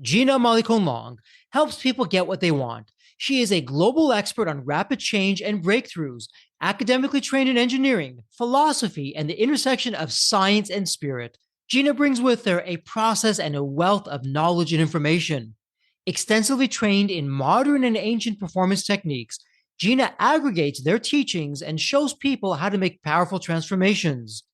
Gina Mollicone-Long helps people get what they want. She is a global expert on rapid change and breakthroughs, academically trained in engineering, philosophy, and the intersection of science and spirit. Gina brings with her a process and a wealth of knowledge and information. Extensively trained in modern and ancient performance techniques, Gina aggregates their teachings and shows people how to make powerful transformations.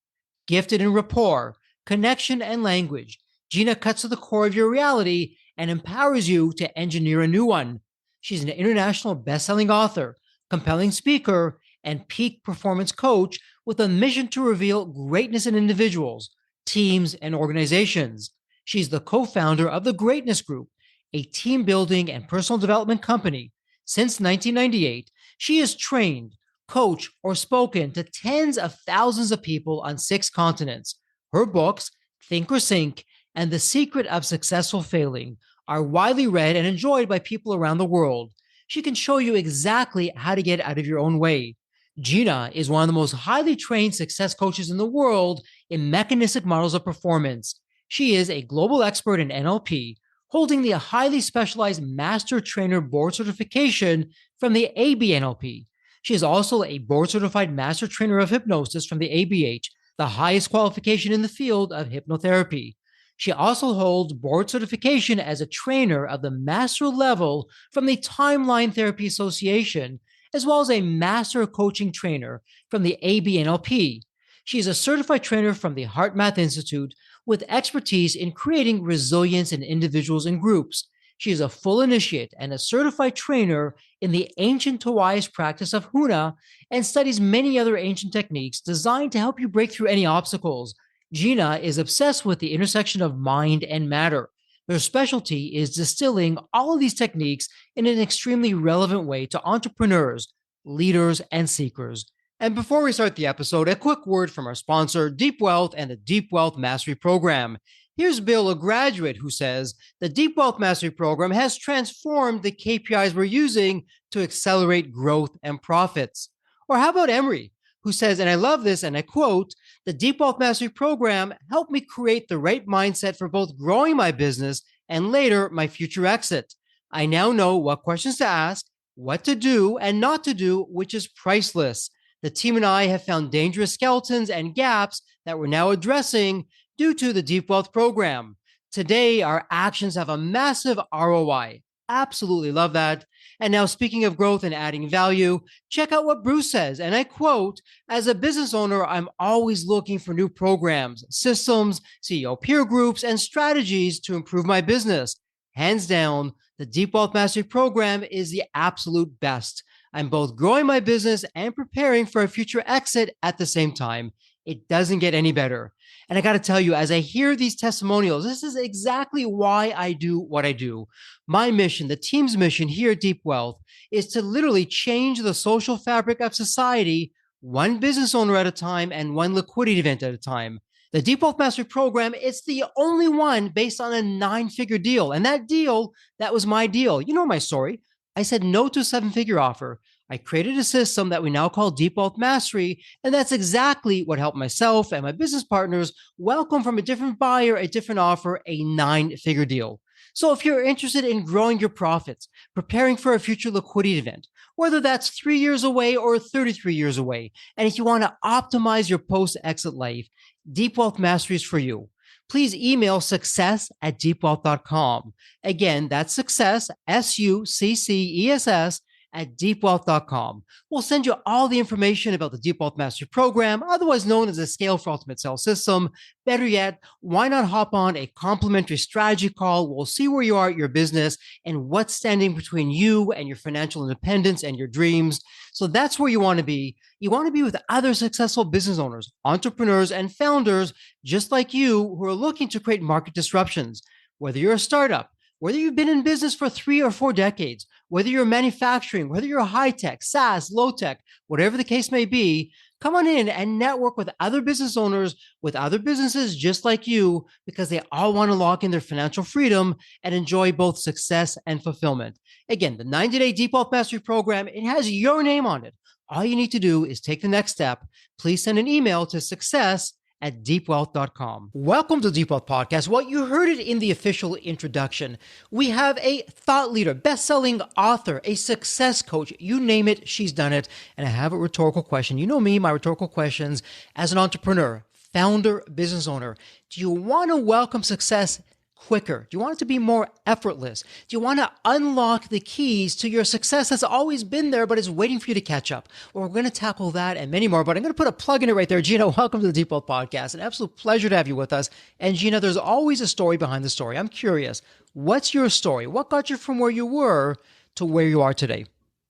Gifted in rapport, connection, and language, Gina cuts to the core of your reality and empowers you to engineer a new one. She's an international best-selling author, compelling speaker, and peak performance coach with a mission to reveal greatness in individuals, teams, and organizations. She's the co-founder of the Greatness Group, a team building and personal development company. Since 1998, she has trained, coached, or spoken to tens of thousands of people on 6 continents. Her books, Think or Sink, and The Secret of Successful Failing, are widely read and enjoyed by people around the world. She can show you exactly how to get out of your own way. Gina is one of the most highly trained success coaches in the world in mechanistic models of performance. She is a global expert in NLP, holding the highly specialized Master Trainer Board certification from the ABNLP. She is also a board certified Master Trainer of Hypnosis from the ABH, the highest qualification in the field of hypnotherapy. She also holds board certification as a trainer of the master level from the Timeline Therapy Association, as well as a master coaching trainer from the ABNLP. She is a certified trainer from the HeartMath Institute with expertise in creating resilience in individuals and groups. She is a full initiate and a certified trainer in the ancient Taoist practice of Huna and studies many other ancient techniques designed to help you break through any obstacles. Gina is obsessed with the intersection of mind and matter. Their specialty is distilling all of these techniques in an extremely relevant way to entrepreneurs, leaders, and seekers. And before we start the episode, a quick word from our sponsor, Deep Wealth and the Deep Wealth Mastery Program. Here's Bill, a graduate, who says the Deep Wealth Mastery Program has transformed the KPIs we're using to accelerate growth and profits. Or how about Emery, who says, and I love this, and I quote, the Deep Wealth Mastery Program helped me create the right mindset for both growing my business and later my future exit. I now know what questions to ask, what to do and not to do, which is priceless. The team and I have found dangerous skeletons and gaps that we're now addressing due to the Deep Wealth Program. Today, our actions have a massive ROI. Absolutely love that. And now, speaking of growth and adding value, check out what Bruce says. And I quote, as a business owner, I'm always looking for new programs, systems, CEO peer groups, and strategies to improve my business. Hands down, the Deep Wealth Mastery Program is the absolute best. I'm both growing my business and preparing for a future exit at the same time. It doesn't get any better. And I got to tell you, as I hear these testimonials, this is exactly why I do what I do. My mission, the team's mission here at Deep Wealth, is to literally change the social fabric of society, one business owner at a time and one liquidity event at a time. The Deep Wealth Mastery Program, it's the only one based on a 9-figure deal. And that deal, that was my deal. You know my story. I said no to a 7-figure offer. I created a system that we now call Deep Wealth Mastery, and that's exactly what helped myself and my business partners welcome from a different buyer, a different offer, a 9-figure deal. So if you're interested in growing your profits, preparing for a future liquidity event, whether that's 3 years away or 33 years away, and if you want to optimize your post-exit life, Deep Wealth Mastery is for you. Please email success@deepwealth.com. Again, that's success, SUCCESS, at deepwealth.com. We'll send you all the information about the Deep Wealth Mastery Program, otherwise known as the Scale for Ultimate Sales System. Better yet, why not hop on a complimentary strategy call? We'll see where you are at your business and what's standing between you and your financial independence and your dreams. So that's where you want to be. You want to be with other successful business owners, entrepreneurs, and founders just like you who are looking to create market disruptions. Whether you're a startup, whether you've been in business for 3 or 4 decades, whether you're manufacturing, whether you're high tech, SaaS, low tech, whatever the case may be, come on in and network with other business owners, with other businesses just like you, because they all want to lock in their financial freedom and enjoy both success and fulfillment. Again, the 90-day Deep Wealth Mastery Program, it has your name on it. All you need to do is take the next step. Please send an email to success at deepwealth.com. Welcome to Deep Wealth Podcast. Well, you heard it in the official introduction. We have a thought leader, best-selling author, a success coach, you name it, she's done it. And I have a rhetorical question. You know me, my rhetorical questions as an entrepreneur, founder, business owner. Do you want to welcome success quicker? Do you want it to be more effortless? Do you want to unlock the keys to your success that's always been there, but is waiting for you to catch up? Well, we're going to tackle that and many more, but I'm going to put a plug in it right there. Gina, welcome to the Deep Wealth Podcast. An absolute pleasure to have you with us. And Gina, there's always a story behind the story. I'm curious, what's your story? What got you from where you were to where you are today?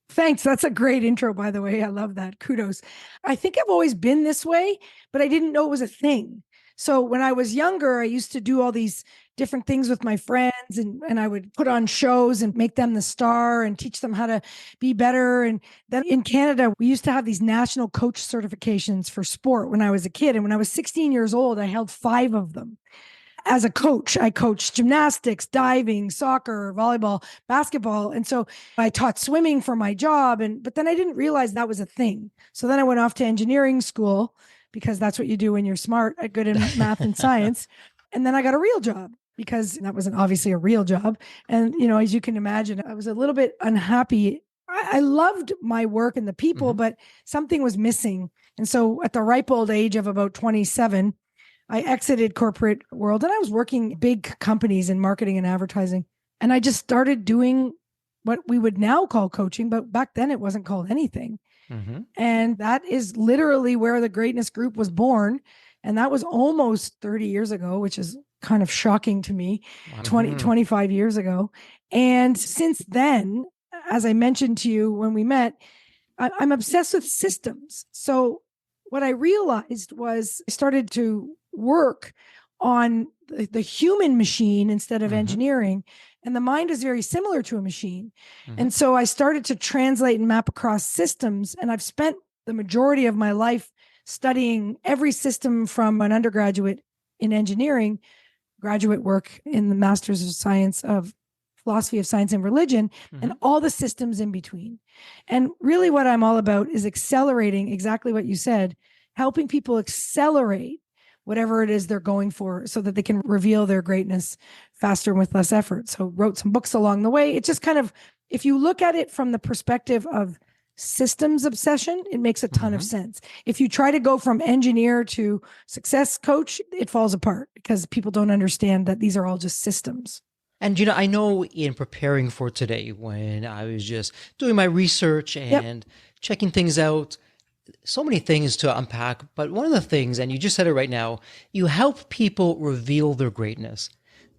Thanks. That's a great intro, by the way. I love that. Kudos. I think I've always been this way, but I didn't know it was a thing. So when I was younger, I used to do all these different things with my friends and I would put on shows and make them the star and teach them how to be better. And then in Canada, we used to have these national coach certifications for sport when I was a kid. And when I was 16 years old, I held 5 of them. As a coach, I coached gymnastics, diving, soccer, volleyball, basketball. And so I taught swimming for my job. But then I didn't realize that was a thing. So then I went off to engineering school because that's what you do when you're smart, good in math and science. And then I got a real job because that wasn't obviously a real job. And, as you can imagine, I was a little bit unhappy. I loved my work and the people, but something was missing. And so at the ripe old age of about 27, I exited corporate world and I was working big companies in marketing and advertising. And I just started doing what we would now call coaching, but back then it wasn't called anything. And that is literally where the Greatness Group was born. And that was almost 30 years ago, which is kind of shocking to me, 25 years ago. And since then, as I mentioned to you when we met, I'm obsessed with systems. So what I realized was I started to work on the human machine instead of engineering. And the mind is very similar to a machine. And so I started to translate and map across systems. And I've spent the majority of my life studying every system from an undergraduate in engineering, graduate work in the Masters of Science of Philosophy of Science and Religion, and all the systems in between. And really what I'm all about is accelerating exactly what you said, helping people accelerate whatever it is they're going for so that they can reveal their greatness faster and with less effort. So wrote some books along the way. It's just kind of, if you look at it from the perspective of systems obsession, it makes a ton of sense. If you try to go from engineer to success coach, it falls apart because people don't understand that these are all just systems. And, I know in preparing for today, when I was just doing my research and checking things out, so many things to unpack, but one of the things, and you just said it right now, you help people reveal their greatness.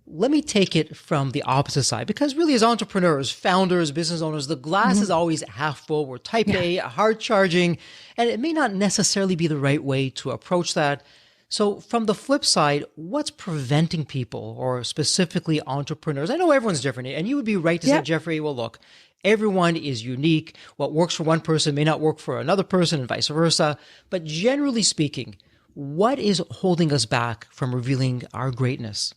Let me take it from the opposite side, because really as entrepreneurs, founders, business owners, the glass is always half full. We're type A, hard charging, and it may not necessarily be the right way to approach that. So from the flip side, what's preventing people, or specifically entrepreneurs? I know everyone's different, and you would be right to say, Jeffrey, well, look, everyone is unique. What works for one person may not work for another person and vice versa. But generally speaking, what is holding us back from revealing our greatness?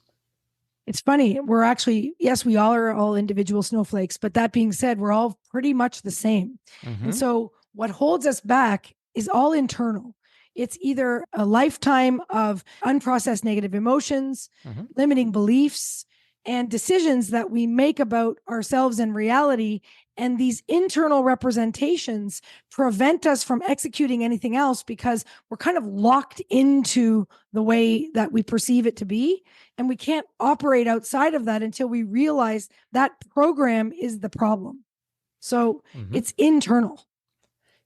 It's funny. We're actually, yes, we all are all individual snowflakes, but that being said, we're all pretty much the same. And so what holds us back is all internal. It's either a lifetime of unprocessed negative emotions, limiting beliefs, and decisions that we make about ourselves and reality. And these internal representations prevent us from executing anything else because we're kind of locked into the way that we perceive it to be. And we can't operate outside of that until we realize that program is the problem. So it's internal.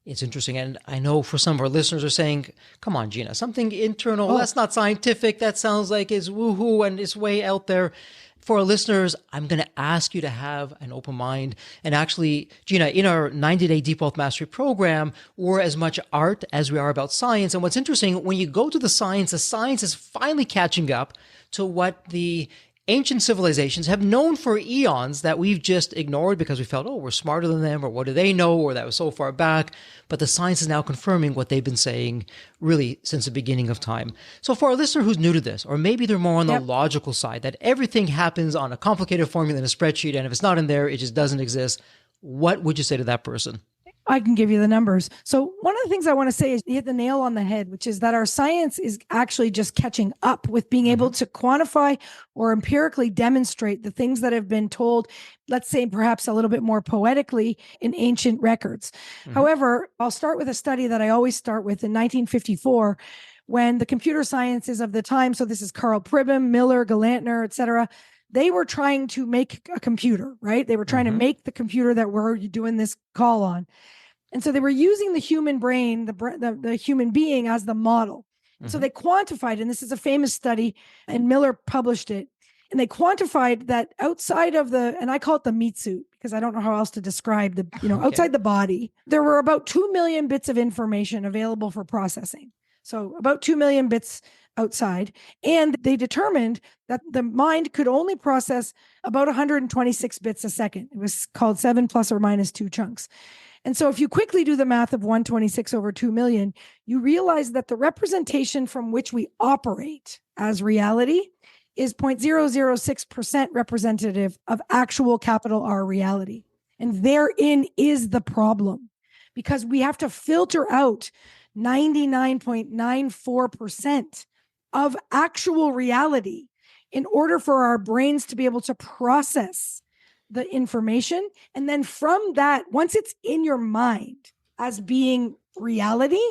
It's interesting. And I know for some of our listeners are saying, come on, Gina, something internal, that's not scientific. That sounds like it's woohoo and it's way out there. For our listeners, I'm going to ask you to have an open mind. And actually, Gina, in our 90-day Deep Wealth Mastery program, we're as much art as we are about science. And what's interesting, when you go to the science is finally catching up to what the ancient civilizations have known for eons that we've just ignored because we felt, we're smarter than them, or what do they know, or that was so far back. But the science is now confirming what they've been saying really since the beginning of time. So for our listener who's new to this, or maybe they're more on the logical side, that everything happens on a complicated formula in a spreadsheet, and if it's not in there, it just doesn't exist, what would you say to that person? I can give you the numbers. So one of the things I want to say is you hit the nail on the head, which is that our science is actually just catching up with being able to quantify or empirically demonstrate the things that have been told, let's say perhaps a little bit more poetically in ancient records. However, I'll start with a study that I always start with in 1954, when the computer sciences of the time, so this is Carl Pribben, Miller, Galantner, et cetera, they were trying to make a computer, right? They were trying to make the computer that we're doing this call on. And so they were using the human brain, the human being as the model. So they quantified, and this is a famous study, and Miller published it. And they quantified that outside of and I call it the meat suit because I don't know how else to describe outside the body, there were about 2 million bits of information available for processing. So about 2 million bits outside. And they determined that the mind could only process about 126 bits a second. It was called 7 plus or minus 2 chunks. And so if you quickly do the math of 126 over 2 million, you realize that the representation from which we operate as reality is 0.006% representative of actual capital R reality. And therein is the problem, because we have to filter out 99.94% of actual reality in order for our brains to be able to process the information. And then from that, once it's in your mind as being reality,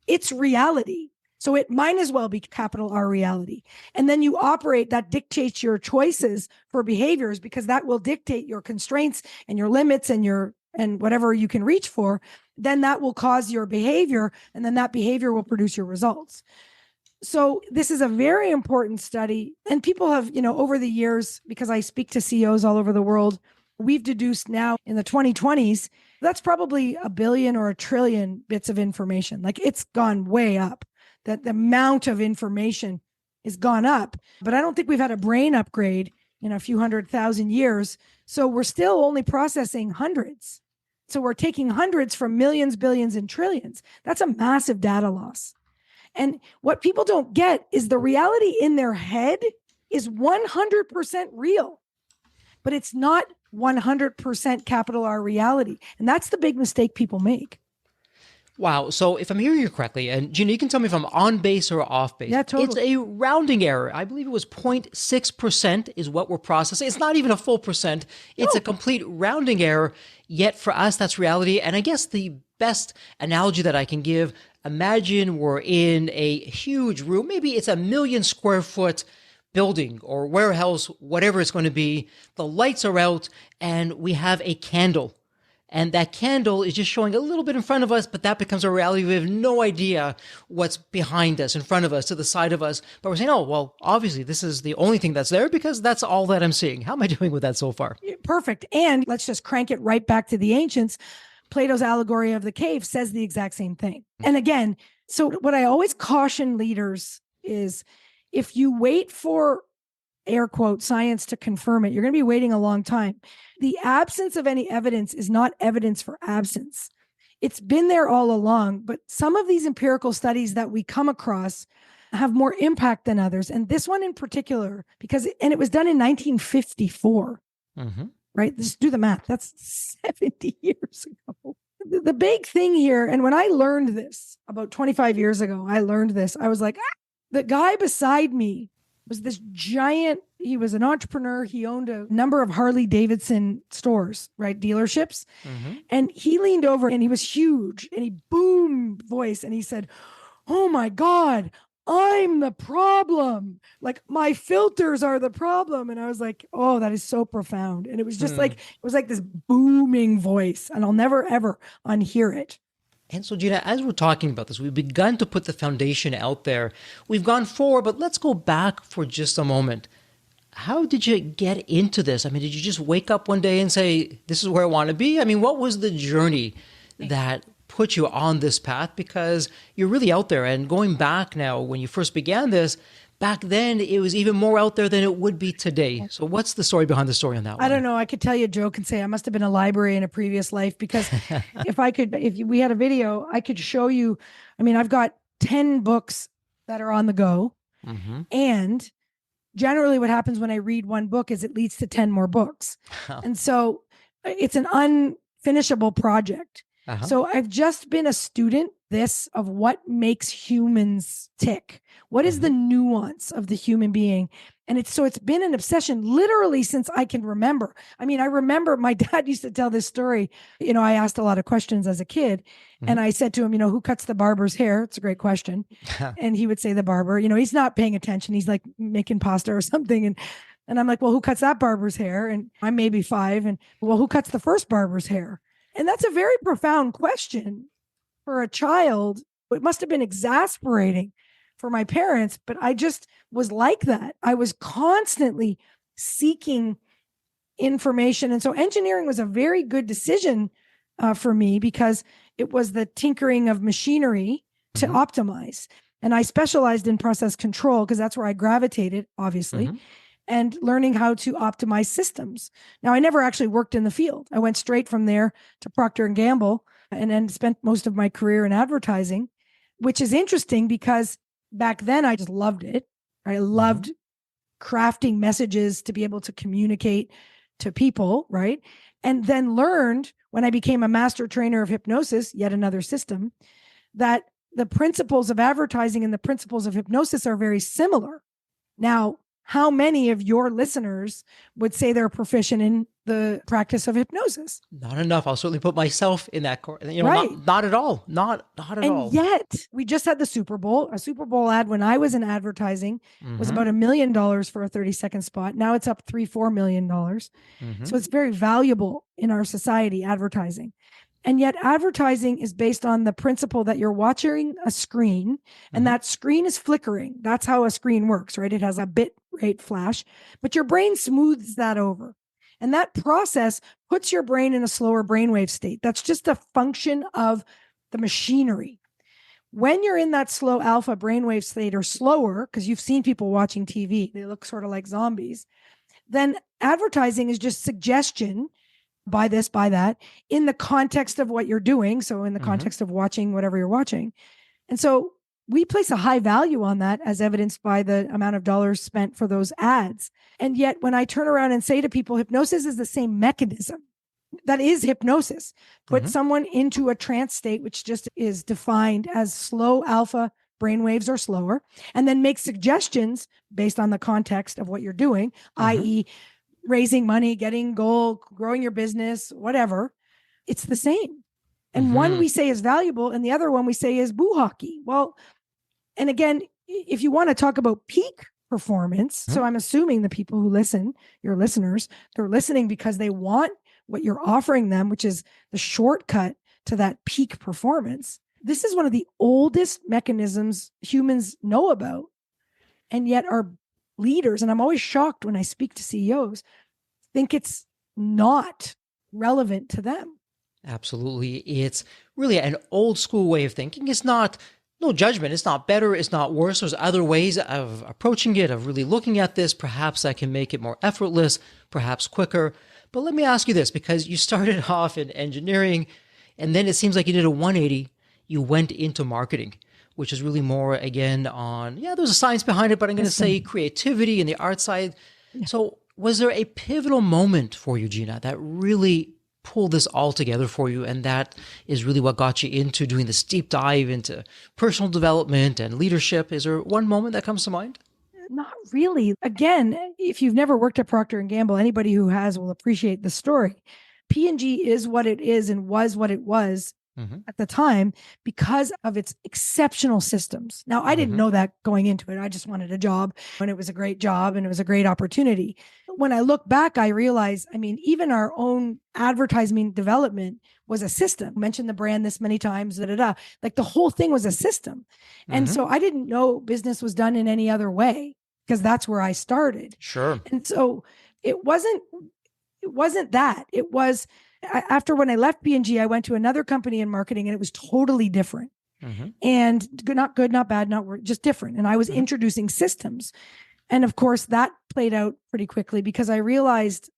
it's reality. So it might as well be capital R reality. And then you operate, that dictates your choices for behaviors, because that will dictate your constraints and your limits and whatever you can reach for. Then that will cause your behavior, and then that behavior will produce your results. So this is a very important study. And people have, over the years, because I speak to CEOs all over the world, we've deduced now in the 2020s, that's probably 1 billion or 1 trillion bits of information. Like, it's gone way up. That the amount of information has gone up. But I don't think we've had a brain upgrade in a few 100,000 years. So we're still only processing hundreds. So we're taking hundreds from millions, billions, and trillions. That's a massive data loss. And what people don't get is the reality in their head is 100% real, but it's not 100% capital R reality. And that's the big mistake people make. Wow. So if I'm hearing you correctly, and Gina, you can tell me if I'm on base or off base. Yeah, totally. It's a rounding error. I believe it was 0.6% is what we're processing. It's not even a full percent. It's a complete rounding error. Yet for us, that's reality. And I guess the best analogy that I can give, imagine we're in a huge room. Maybe it's 1 million square foot building or warehouse, whatever it's going to be. The lights are out and we have a candle. And that candle is just showing a little bit in front of us, but that becomes a reality. We have no idea what's behind us, in front of us, to the side of us. But we're saying, oh, well, obviously this is the only thing that's there because that's all that I'm seeing. How am I doing with that so far? Perfect. And let's just crank it right back to the ancients. Plato's allegory of the cave says the exact same thing. And again, so what I always caution leaders is, if you wait for, air quote, science to confirm it, you're going to be waiting a long time. The absence of any evidence is not evidence for absence. It's been there all along, but some of these empirical studies that we come across have more impact than others. And this one in particular, and it was done in 1954, right? Just do the math. That's 70 years ago. The big thing here, and when I learned this about 25 years ago, I was like, the guy beside me was this giant, he was an entrepreneur. He owned a number of Harley Davidson stores, right? Dealerships. And he leaned over and he was huge and he boomed voice and he said, "Oh my God, I'm the problem. Like, my filters are the problem." And I was like, oh, that is so profound. And it was just like, it was like this booming voice, and I'll never, ever unhear it. And so, Gina, as we're talking about this, we've begun to put the foundation out there. We've gone forward, but let's go back for just a moment. How did you get into this? I mean, did you just wake up one day and say, this is where I want to be? I mean, what was the journey that put you on this path? Because you're really out there. And going back now, when you first began this, back then it was even more out there than it would be today. So what's the story behind the story on that one? I don't know. I could tell you a joke and say I must have been a library in a previous life, because if we had a video, I could show you. I mean, I've got 10 books that are on the go. And generally what happens when I read one book is it leads to 10 more books. And so it's an unfinishable project. Uh-huh. So I've just been a student this of what makes humans tick. What is the Hmm. nuance of the human being? And it's been an obsession literally since I can remember. I mean, I remember my dad used to tell this story. I asked a lot of questions as a kid, and Hmm. I said to him, who cuts the barber's hair? It's a great question. And he would say the barber. He's not paying attention. He's like making pasta or something. And I'm like, well, who cuts that barber's hair? And I'm maybe 5. And well, who cuts the first barber's hair? And that's a very profound question for a child. It must have been exasperating for my parents, but I just was like that. I was constantly seeking information. And so engineering was a very good decision for me because it was the tinkering of machinery to Hmm. optimize. And I specialized in process control because that's where I gravitated, obviously, Hmm. and learning how to optimize systems. Now, I never actually worked in the field. I went straight from there to Procter and Gamble and then spent most of my career in advertising, which is interesting because back then I just loved it. I Hmm. loved crafting messages to be able to communicate to people, right? And then learned when I became a master trainer of hypnosis, yet another system, that the principles of advertising and the principles of hypnosis are very similar. Now, how many of your listeners would say they're proficient in the practice of hypnosis? Not enough. I'll certainly put myself in that. Right. Not at all. Not at And all. yet, we just had the Super Bowl. A Super Bowl ad when I was in advertising was Hmm. about $1 million for a 30-second spot. Now it's up $3-4 million. Hmm. So it's very valuable in our society, advertising. And yet, advertising is based on the principle that you're watching a screen and Hmm. that screen is flickering. That's how a screen works, right? It has a bit rate flash, but your brain smooths that over. And that process puts your brain in a slower brainwave state. That's just a function of the machinery. When you're in that slow alpha brainwave state or slower, because you've seen people watching TV, they look sort of like zombies, then advertising is just suggestion, buy this, buy that, in the context of what you're doing. So, in the Hmm. context of watching whatever you're watching. And so, we place a high value on that as evidenced by the amount of dollars spent for those ads. And yet, when I turn around and say to people, hypnosis is the same mechanism that is hypnosis. Put Hmm. someone into a trance state, which just is defined as slow alpha brainwaves or slower, and then make suggestions based on the context of what you're doing, Hmm. i.e., raising money, getting gold, growing your business, whatever. It's the same. And one Hmm. we say is valuable, and the other one we say is boo hockey. Well, and again, if you want to talk about peak performance, so I'm assuming the people who listen, your listeners, they're listening because they want what you're offering them, which is the shortcut to that peak performance. This is one of the oldest mechanisms humans know about. And yet our leaders, and I'm always shocked when I speak to CEOs, think it's not relevant to them. Absolutely. It's really an old school way of thinking. It's not, no judgment. It's not better. It's not worse. There's other ways of approaching it, of really looking at this. Perhaps I can make it more effortless, perhaps quicker. But let me ask you this, because you started off in engineering and then it seems like you did a 180. You went into marketing, which is really more, again, on, yeah, there's a science behind it, but I'm going to say Listen, creativity and the art side. So was there a pivotal moment for you, Gina, that really pulled this all together for you? And that is really what got you into doing this deep dive into personal development and leadership. Is there one moment that comes to mind? not really. Again, if you've never worked at Procter and Gamble, anybody who has will appreciate the story. P&G is what it is and was what it was Mm-hmm. at the time because of its exceptional systems. Now, I didn't Mm-hmm. know that going into it. I just wanted a job and it was a great job and it was a great opportunity. When I look back, I realize, I mean, even our own advertising development was a system. I mentioned the brand this many times, da, da, da. Like the whole thing was a system. And Mm-hmm. so I didn't know business was done in any other way because that's where I started. Sure. And so it wasn't that. It was after when I left P&G, I went to another company in marketing and it was totally different. Mm-hmm. And good, not bad, not just different. And I was Mm-hmm. introducing systems. And of course, that played out pretty quickly because I realized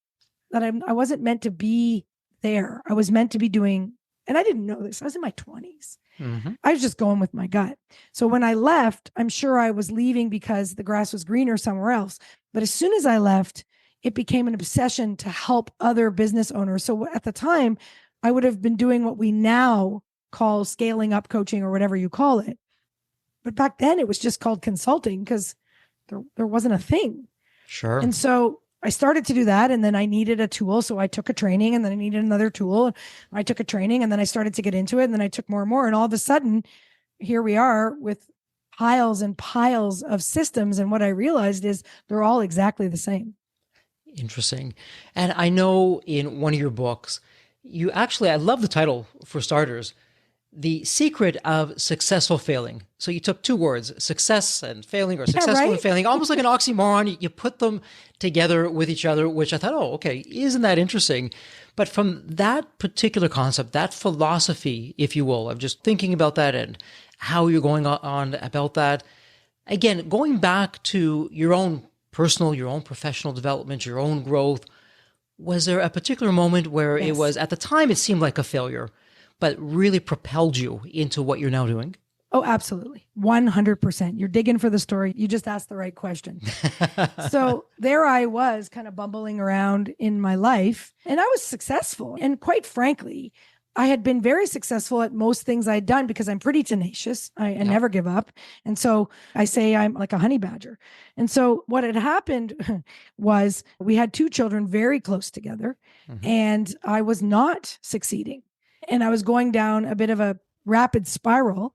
that I wasn't meant to be there. I was meant to be doing, and I didn't know this. I was in my 20s. Mm-hmm. I was just going with my gut. So when I left, I'm sure I was leaving because the grass was greener somewhere else. But as soon as I left, it became an obsession to help other business owners. So at the time, I would have been doing what we now call scaling up coaching or whatever you call it. But back then it was just called consulting because there wasn't a thing. Sure. And so I started to do that. And then I needed a tool. So I took a training, and then I needed another tool. I took a training, and then I started to get into it. And then I took more and more. And all of a sudden, here we are with piles and piles of systems. And what I realized is they're all exactly the same. Interesting. And I know in one of your books, you actually, I love the title for starters, The Secret of Successful Failing. So you took two words, success and failing, or successful and failing, almost like an oxymoron. You put them together with each other, which I thought, oh, okay, isn't that interesting? But from that particular concept, that philosophy, if you will, of just thinking about that and how you're going on about that, again, going back to your own personal, your own professional development, your own growth, was there a particular moment where it was, at the time, it seemed like a failure, but really propelled you into what you're now doing? Oh, absolutely. 100%. You're digging for the story. You just asked the right question. So there I was kind of bumbling around in my life, and I was successful. And quite frankly, I had been very successful at most things I'd done because I'm pretty tenacious. I never give up. And so I say I'm like a honey badger. And so what had happened was we had two children very close together, and I was not succeeding. And I was going down a bit of a rapid spiral.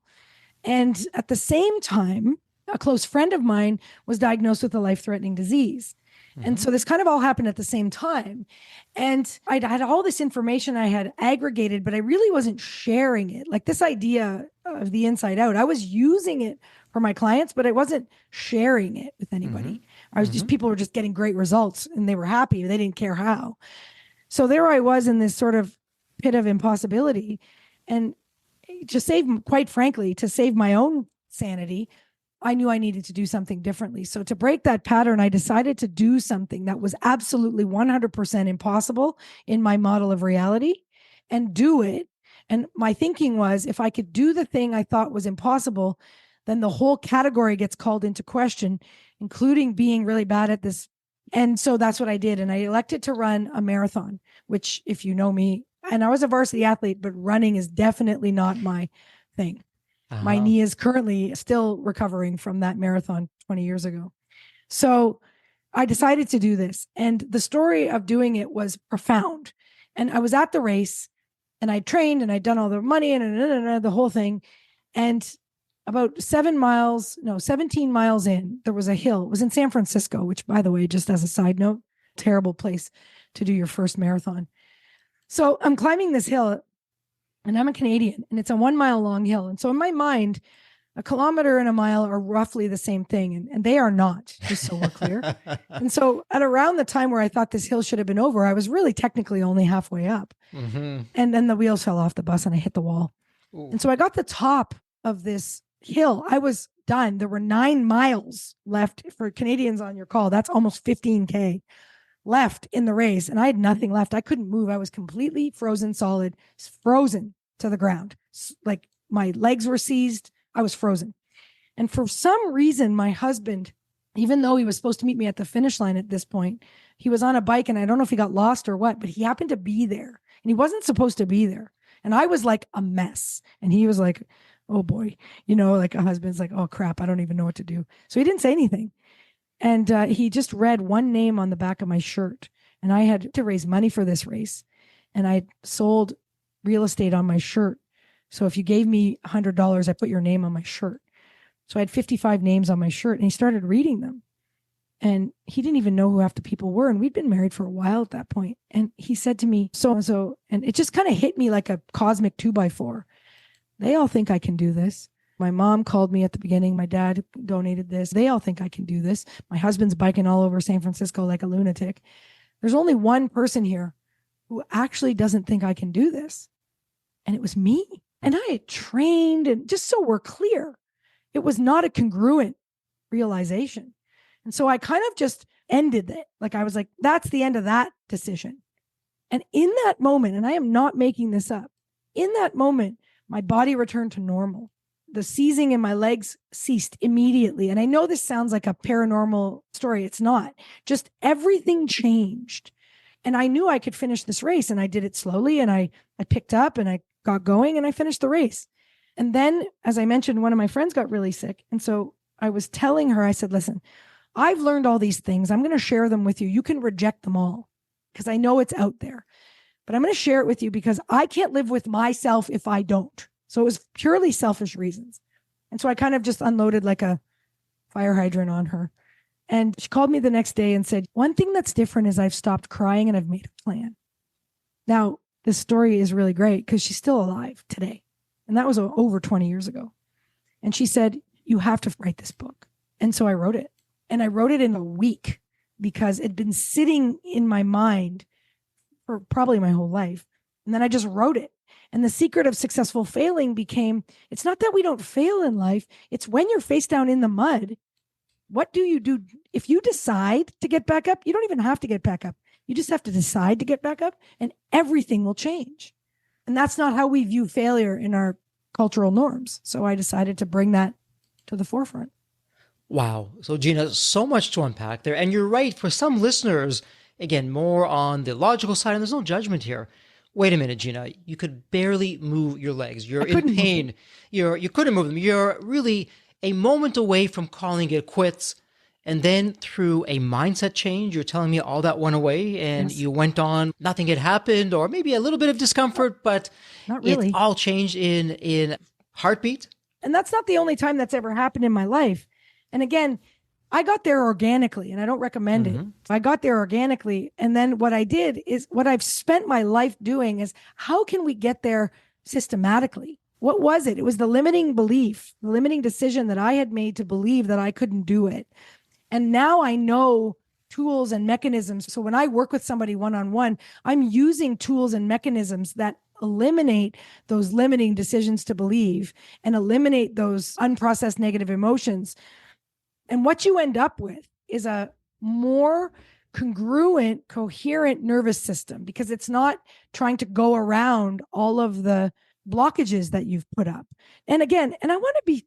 And at the same time, a close friend of mine was diagnosed with a life-threatening disease. And so this kind of all happened at the same time. And I had all this information I had aggregated, but I really wasn't sharing it. Like this idea of the inside out, I was using it for my clients, but I wasn't sharing it with anybody. I was just, people were just getting great results and they were happy. They didn't care how. So there I was in this sort of pit of impossibility. And just quite frankly, to save my own sanity, I knew I needed to do something differently. So to break that pattern, I decided to do something that was absolutely 100% impossible in my model of reality and do it. And my thinking was, if I could do the thing I thought was impossible, then the whole category gets called into question, including being really bad at this. And so that's what I did. And I elected to run a marathon, which, if you know me, and I was a varsity athlete, but running is definitely not my thing. My knee is currently still recovering from that marathon 20 years ago. So I decided to do this. And the story of doing it was profound. And I was at the race and I trained and I'd done all the money and the whole thing. And about 17 miles in, there was a hill. It was in San Francisco, which, by the way, just as a side note, terrible place to do your first marathon. So I'm climbing this hill. And I'm a Canadian, and it's a 1 mile long hill. And so in my mind, a kilometer and a mile are roughly the same thing. And they are not, just so we're clear. And so at around the time where I thought this hill should have been over, I was really technically only halfway up. And then the wheels fell off the bus and I hit the wall. Ooh. And so I got the top of this hill. I was done. There were 9 miles left. For Canadians on your call, that's almost 15K left in the race. And I had nothing left. I couldn't move. I was completely frozen solid, frozen to the ground. Like my legs were seized. I was frozen. And for some reason, my husband, even though he was supposed to meet me at the finish line at this point, he was on a bike, and I don't know if he got lost or what, but he happened to be there and he wasn't supposed to be there. And I was like a mess. And he was like, oh boy, like a husband's like, oh crap, I don't even know what to do. So he didn't say anything. And he just read one name on the back of my shirt. And I had to raise money for this race. And I sold real estate on my shirt. So if you gave me $100, I put your name on my shirt. So I had 55 names on my shirt, and he started reading them. And he didn't even know who half the people were. And we'd been married for a while at that point. And he said to me, so, and it just kind of hit me like a cosmic 2x4. They all think I can do this. My mom called me at the beginning. My dad donated this. They all think I can do this. My husband's biking all over San Francisco like a lunatic. There's only one person here who actually doesn't think I can do this. And it was me. And I had trained, and just so we're clear, it was not a congruent realization. And so I kind of just ended it. Like I was like, that's the end of that decision. And in that moment, and I am not making this up, in that moment, my body returned to normal. The seizing in my legs ceased immediately. And I know this sounds like a paranormal story. It's not. Just everything changed. And I knew I could finish this race, and I did it slowly, and I picked up and I got going and I finished the race. And then, as I mentioned, one of my friends got really sick. And so I was telling her, I said, listen, I've learned all these things. I'm going to share them with you. You can reject them all because I know it's out there, but I'm going to share it with you because I can't live with myself if I don't. So it was purely selfish reasons. And so I kind of just unloaded like a fire hydrant on her. And she called me the next day and said, one thing that's different is I've stopped crying and I've made a plan. Now, this story is really great because she's still alive today. And that was over 20 years ago. And she said, you have to write this book. And so I wrote it. And I wrote it in a week because it'd been sitting in my mind for probably my whole life. And then I just wrote it. And the secret of successful failing became, it's not that we don't fail in life. It's when you're face down in the mud, what do you do? If you decide to get back up, you don't even have to get back up. You just have to decide to get back up and everything will change. And that's not how we view failure in our cultural norms. So I decided to bring that to the forefront. Wow. So Gina, so much to unpack there. And you're right. For some listeners, again, more on the logical side, and there's no judgment here. Wait a minute, Gina, you could barely move your legs. You're in pain. You couldn't move them. You're really a moment away from calling it quits. And then through a mindset change, you're telling me all that went away and you went on, nothing had happened, or maybe a little bit of discomfort, but not really. It all changed in heartbeat. And that's not the only time that's ever happened in my life. And again, I got there organically and I don't recommend it. I got there organically. And then what I did is what I've spent my life doing is how can we get there systematically? What was it? It was the limiting belief, the limiting decision that I had made to believe that I couldn't do it. And now I know tools and mechanisms. So when I work with somebody one-on-one, I'm using tools and mechanisms that eliminate those limiting decisions to believe and eliminate those unprocessed negative emotions. And what you end up with is a more congruent, coherent nervous system because it's not trying to go around all of the blockages that you've put up. And again, and I want to be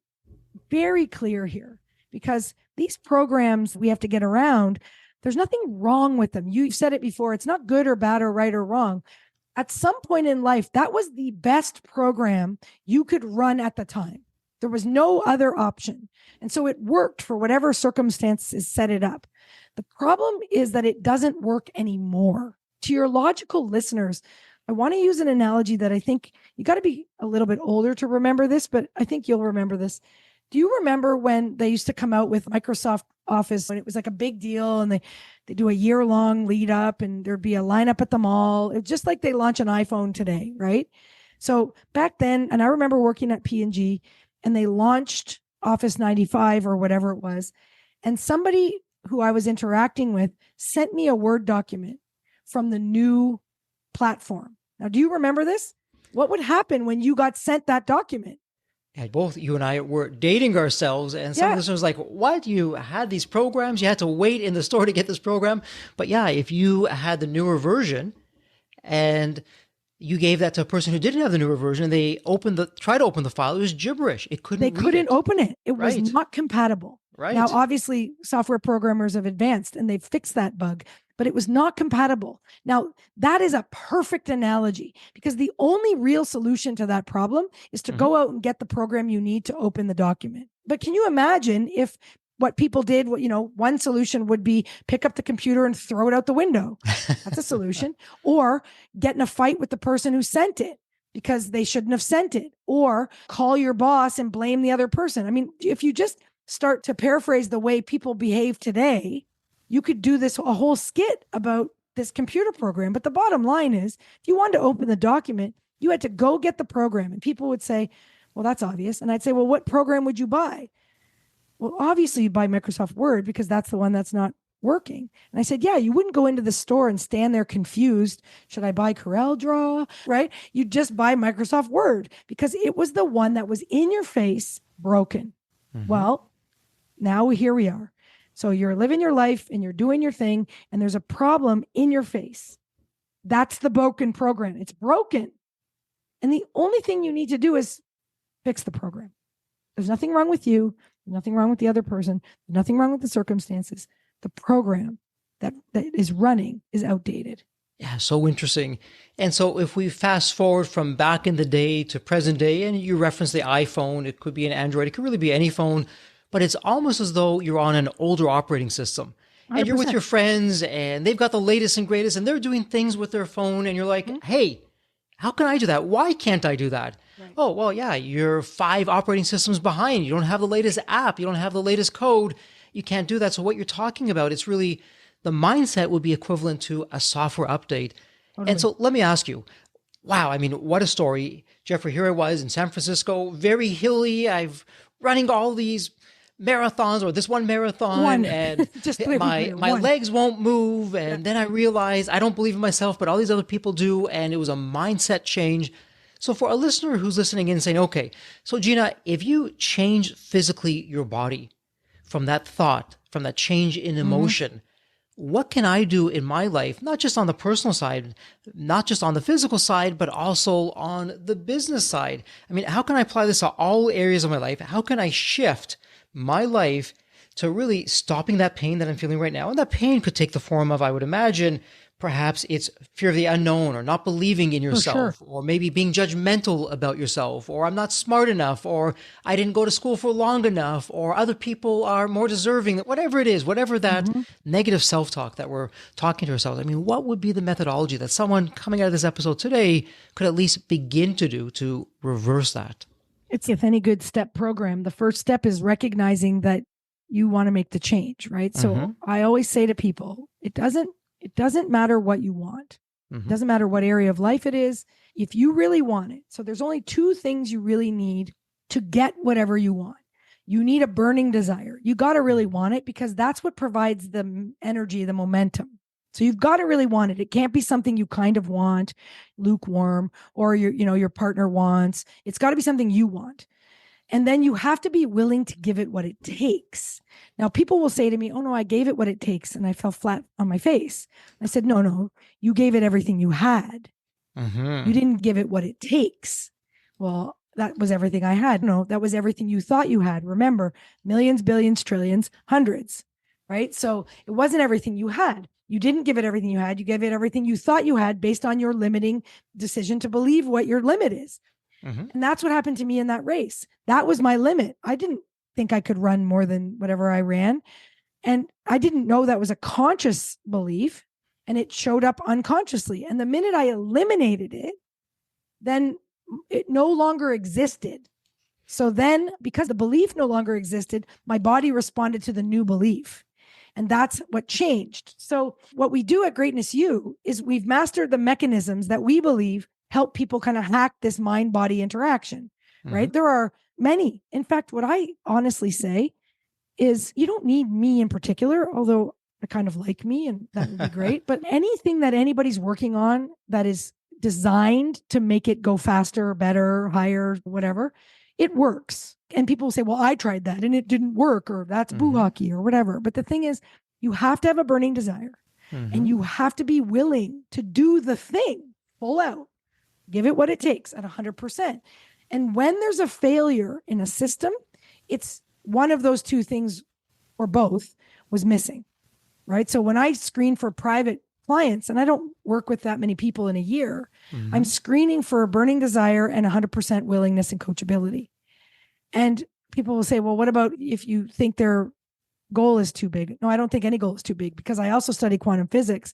very clear here because these programs we have to get around, there's nothing wrong with them. You've said it before. It's not good or bad or right or wrong. At some point in life, that was the best program you could run at the time. There was no other option. And so it worked for whatever circumstances set it up. The problem is that it doesn't work anymore. To your logical listeners, I want to use an analogy that I think you got to be a little bit older to remember this, but I think you'll remember this. Do you remember when they used to come out with Microsoft Office and it was like a big deal and they do a year-long lead up and there'd be a lineup at the mall? It's just like they launch an iPhone today, right? So back then, and I remember working at P&G and they launched Office 95 or whatever it was. And somebody who I was interacting with sent me a Word document from the new platform. Now, do you remember this? What would happen when you got sent that document? And both you and I were dating ourselves, and some listeners like, what? You had these programs? You had to wait in the store to get this program? But yeah, if you had the newer version and you gave that to a person who didn't have the newer version, and they tried to open the file, it was gibberish. It couldn't. They couldn't open it. It was not compatible. Right. Now, obviously, software programmers have advanced and they've fixed that bug, but it was not compatible. Now, that is a perfect analogy because the only real solution to that problem is to go out and get the program you need to open the document. But can you imagine if what people did, one solution would be pick up the computer and throw it out the window. That's a solution. Or get in a fight with the person who sent it because they shouldn't have sent it. Or call your boss and blame the other person. I mean, if you just start to paraphrase the way people behave today, you could do a whole skit about this computer program. But the bottom line is, if you wanted to open the document, you had to go get the program. And people would say, well, that's obvious. And I'd say, well, what program would you buy? Well, obviously you'd buy Microsoft Word because that's the one that's not working. And I said, yeah, you wouldn't go into the store and stand there confused. Should I buy CorelDRAW? Right? You just buy Microsoft Word because it was the one that was in your face, broken. Well, now here we are. So you're living your life and you're doing your thing and there's a problem in your face. That's the broken program. It's broken. And the only thing you need to do is fix the program. There's nothing wrong with you. There's nothing wrong with the other person. There's nothing wrong with the circumstances. The program that is running is outdated. Yeah, so interesting. And so if we fast forward from back in the day to present day, and you reference the iPhone, it could be an Android, it could really be any phone, but it's almost as though you're on an older operating system and you're with 100%. your friends and they've got the latest and greatest and they're doing things with their phone and you're like, Mhm. hey, how can I do that? Why can't I do that? Right. Oh, well, yeah, you're 5 operating systems behind. You don't have the latest app. You don't have the latest code. You can't do that. So what you're talking about, it's really the mindset would be equivalent to a software update. And Totally. so let me ask you, wow, I mean, what a story. Jeffrey, here I was in San Francisco, very hilly. I've running all these marathons or this one marathon One, and just to be my clear, my one. legs won't move Yeah. and then I realized I don't believe in myself but all these other people do and it was a mindset change. So for a listener who's listening in and saying, okay, so Gina, if you change physically your body from that thought, from that change in Hmm. emotion, what can I do in my life, not just on the personal side, not just on the physical side, but also on the business side? I mean, how can I apply this to all areas of my life? How can I shift my life to really stopping that pain that I'm feeling right now? And that pain could take the form of, I would imagine, perhaps it's fear of the unknown or not believing in For sure. yourself or maybe being judgmental about yourself or I'm not smart enough or I didn't go to school for long enough or other people are more deserving, whatever it is, whatever that Hmm. negative self-talk that we're talking to ourselves. I mean, what would be the methodology that someone coming out of this episode today could at least begin to do to reverse that? It's with any good step program. The first step is recognizing that you want to make the change, right? So Mm-hmm. I always say to people, it doesn't matter what you want. It Mm-hmm. doesn't matter what area of life it is. If you really want it. So there's only two things you really need to get whatever you want. You need a burning desire. You got to really want it because that's what provides the energy, the momentum. So you've got to really want it. It can't be something you kind of want, lukewarm, or your partner wants. It's got to be something you want. And then you have to be willing to give it what it takes. Now, people will say to me, oh, no, I gave it what it takes. And I fell flat on my face. I said, no, no, you gave it everything you had. You Mm-hmm. didn't give it what it takes. Well, that was everything I had. No, that was everything you thought you had. Remember, millions, billions, trillions, hundreds, right? So it wasn't everything you had. You didn't give it everything you had. You gave it everything you thought you had based on your limiting decision to believe what your limit is. Mm-hmm. And that's what happened to me in that race. That was my limit. I didn't think I could run more than whatever I ran. And I didn't know that was a conscious belief. And it showed up unconsciously. And the minute I eliminated it, then it no longer existed. So then, because the belief no longer existed, my body responded to the new belief. And that's what changed. So, what we do at Greatness U is we've mastered the mechanisms that we believe help people kind of hack this mind body interaction, Mm-hmm. right? There are many. In fact, what I honestly say is you don't need me in particular, although I kind of like me and that would be great. But anything that anybody's working on that is designed to make it go faster, better, higher, whatever, it works. And people will say, well, I tried that and it didn't work, or that's boo Mm-hmm. hockey or whatever. But the thing is, you have to have a burning desire and Mm-hmm. you have to be willing to do the thing full out, give it what it takes at 100%. And when there's a failure in a system, it's one of those two things or both was missing, right? So when I screen for private clients, and I don't work with that many people in a year, I'm Mm-hmm. screening for a burning desire and 100% willingness and coachability. And people will say, well, what about if you think their goal is too big? No, I don't think any goal is too big because I also study quantum physics